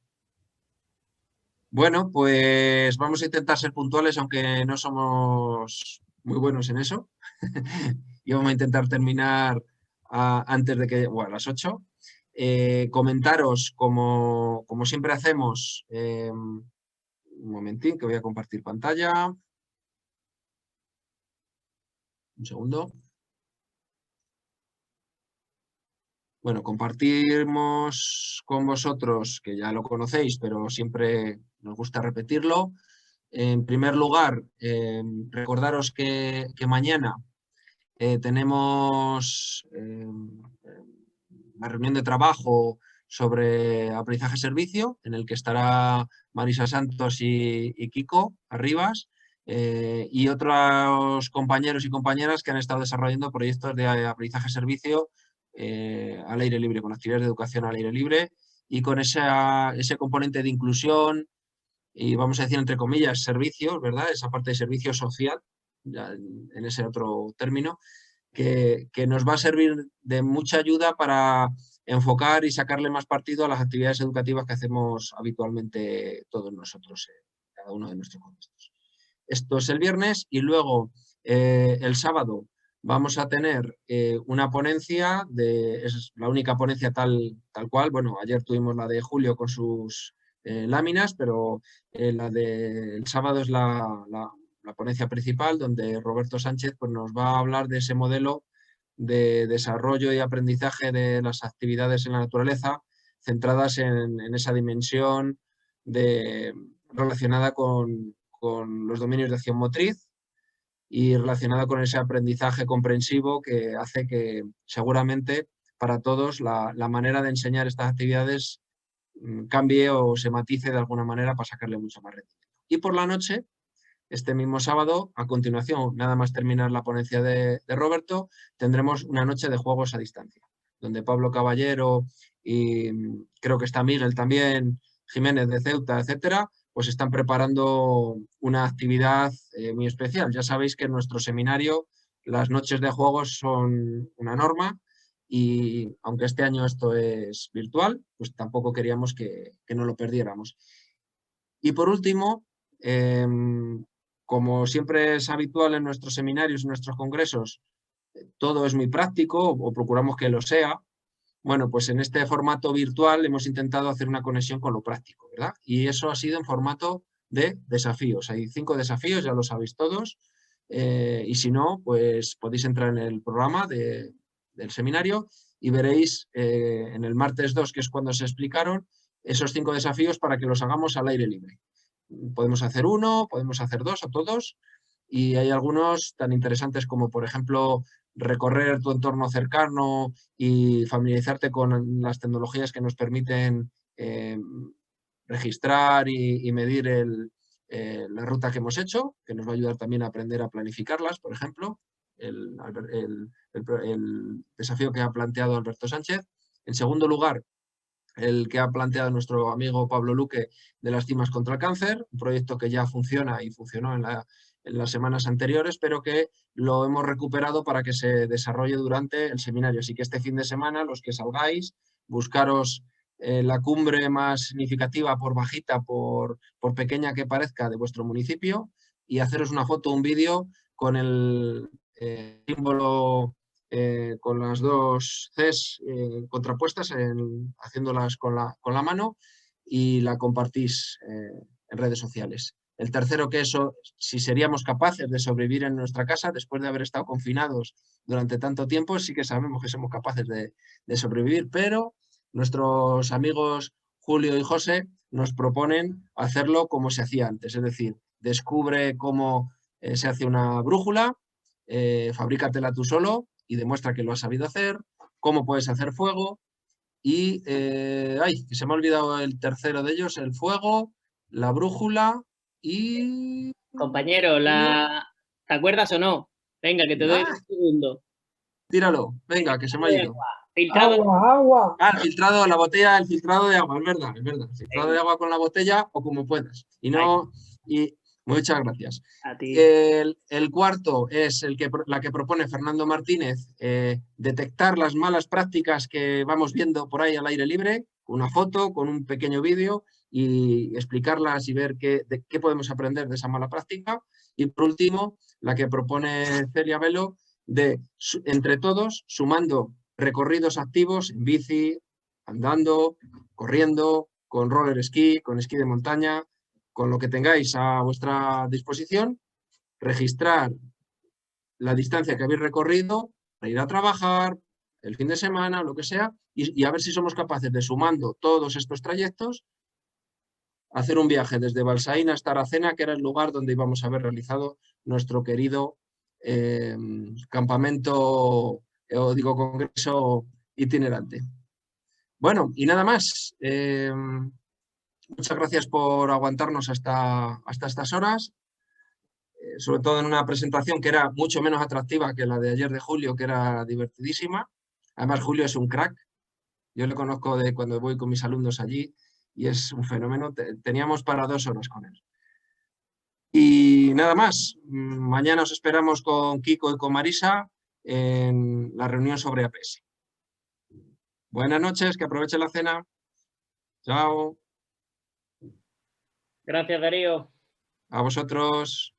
Bueno, pues vamos a intentar ser puntuales, aunque no somos muy buenos en eso. Y vamos a intentar terminar antes de que, bueno, a las 8. Comentaros, como siempre hacemos, un momentín, que voy a compartir pantalla. Un segundo. Bueno, compartimos con vosotros, que ya lo conocéis, pero siempre nos gusta repetirlo. En primer lugar, recordaros que mañana tenemos la reunión de trabajo sobre aprendizaje-servicio, en el que estará Marisa Santos y Kiko Arribas, y otros compañeros y compañeras que han estado desarrollando proyectos de aprendizaje-servicio al aire libre, con actividades de educación al aire libre y con ese componente de inclusión y, vamos a decir, entre comillas, servicios, ¿verdad? Esa parte de servicio social, ya en ese otro término, que nos va a servir de mucha ayuda para enfocar y sacarle más partido a las actividades educativas que hacemos habitualmente todos nosotros en cada uno de nuestros contextos. Esto es el viernes y luego el sábado vamos a tener una ponencia, es la única ponencia tal cual. Bueno, ayer tuvimos la de Julio con sus láminas, pero la del sábado es la ponencia principal, donde Roberto Sánchez pues, nos va a hablar de ese modelo de desarrollo y aprendizaje de las actividades en la naturaleza, centradas en esa dimensión relacionada con los dominios de acción motriz y relacionada con ese aprendizaje comprensivo que hace que seguramente para todos la manera de enseñar estas actividades cambie o se matice de alguna manera para sacarle mucho más rendimiento. Y por la noche, este mismo sábado, a continuación, nada más terminar la ponencia de Roberto, tendremos una noche de juegos a distancia, donde Pablo Caballero y creo que está Miguel también, Jiménez de Ceuta, etcétera, pues están preparando una actividad muy especial. Ya sabéis que en nuestro seminario las noches de juegos son una norma y aunque este año esto es virtual, pues tampoco queríamos que no lo perdiéramos. Y por último, como siempre es habitual en nuestros seminarios y nuestros congresos, todo es muy práctico o procuramos que lo sea. Bueno, pues en este formato virtual hemos intentado hacer una conexión con lo práctico, ¿verdad? Y eso ha sido en formato de desafíos. Hay 5 desafíos, ya lo sabéis todos. Y si no, pues podéis entrar en el programa del seminario y veréis en el martes 2, que es cuando se explicaron, esos 5 desafíos para que los hagamos al aire libre. Podemos hacer 1, podemos hacer 2 o todos. Y hay algunos tan interesantes como, por ejemplo, recorrer tu entorno cercano y familiarizarte con las tecnologías que nos permiten registrar y medir la ruta que hemos hecho, que nos va a ayudar también a aprender a planificarlas, por ejemplo, el desafío que ha planteado Alberto Sánchez. En segundo lugar, el que ha planteado nuestro amigo Pablo Luque de las cimas contra el cáncer, un proyecto que ya funciona y funcionó en las semanas anteriores, pero que lo hemos recuperado para que se desarrolle durante el seminario. Así que este fin de semana, los que salgáis, buscaros la cumbre más significativa, por bajita, por pequeña que parezca, de vuestro municipio y haceros una foto o un vídeo con el símbolo con las 2 Cs contrapuestas, haciéndolas con la mano, y la compartís en redes sociales. El tercero, que eso, si seríamos capaces de sobrevivir en nuestra casa después de haber estado confinados durante tanto tiempo, sí que sabemos que somos capaces de sobrevivir, pero nuestros amigos Julio y José nos proponen hacerlo como se hacía antes, es decir, descubre cómo se hace una brújula, fabrícatela tú solo y demuestra que lo has sabido hacer, cómo puedes hacer fuego y, que se me ha olvidado el tercero de ellos, el fuego, la brújula y... Compañero, ¿te acuerdas o no? Venga, que te doy un segundo. Tíralo, venga, que se me ha ido. Filtrado. Agua. Ah, el filtrado, la botella, el filtrado de agua, es verdad. El filtrado de agua con la botella o como puedas. Muchas gracias. A ti. El cuarto es la que propone Fernando Martínez, detectar las malas prácticas que vamos viendo por ahí al aire libre, una foto, con un pequeño vídeo y explicarlas y ver qué podemos aprender de esa mala práctica. Y por último, la que propone Celia Velo, de entre todos, sumando recorridos activos en bici, andando, corriendo, con roller esquí, con esquí de montaña, con lo que tengáis a vuestra disposición, registrar la distancia que habéis recorrido para ir a trabajar, el fin de semana, lo que sea, y a ver si somos capaces de, sumando todos estos trayectos, hacer un viaje desde Balsaín hasta Aracena, que era el lugar donde íbamos a haber realizado nuestro querido campamento, congreso itinerante. Bueno, y nada más. Muchas gracias por aguantarnos hasta estas horas, sobre todo en una presentación que era mucho menos atractiva que la de ayer de Julio, que era divertidísima. Además, Julio es un crack. Yo le conozco de cuando voy con mis alumnos allí y es un fenómeno. Teníamos para 2 horas con él. Y nada más. Mañana os esperamos con Kiko y con Marisa en la reunión sobre APS. Buenas noches, que aproveche la cena. Chao. Gracias, Darío. A vosotros.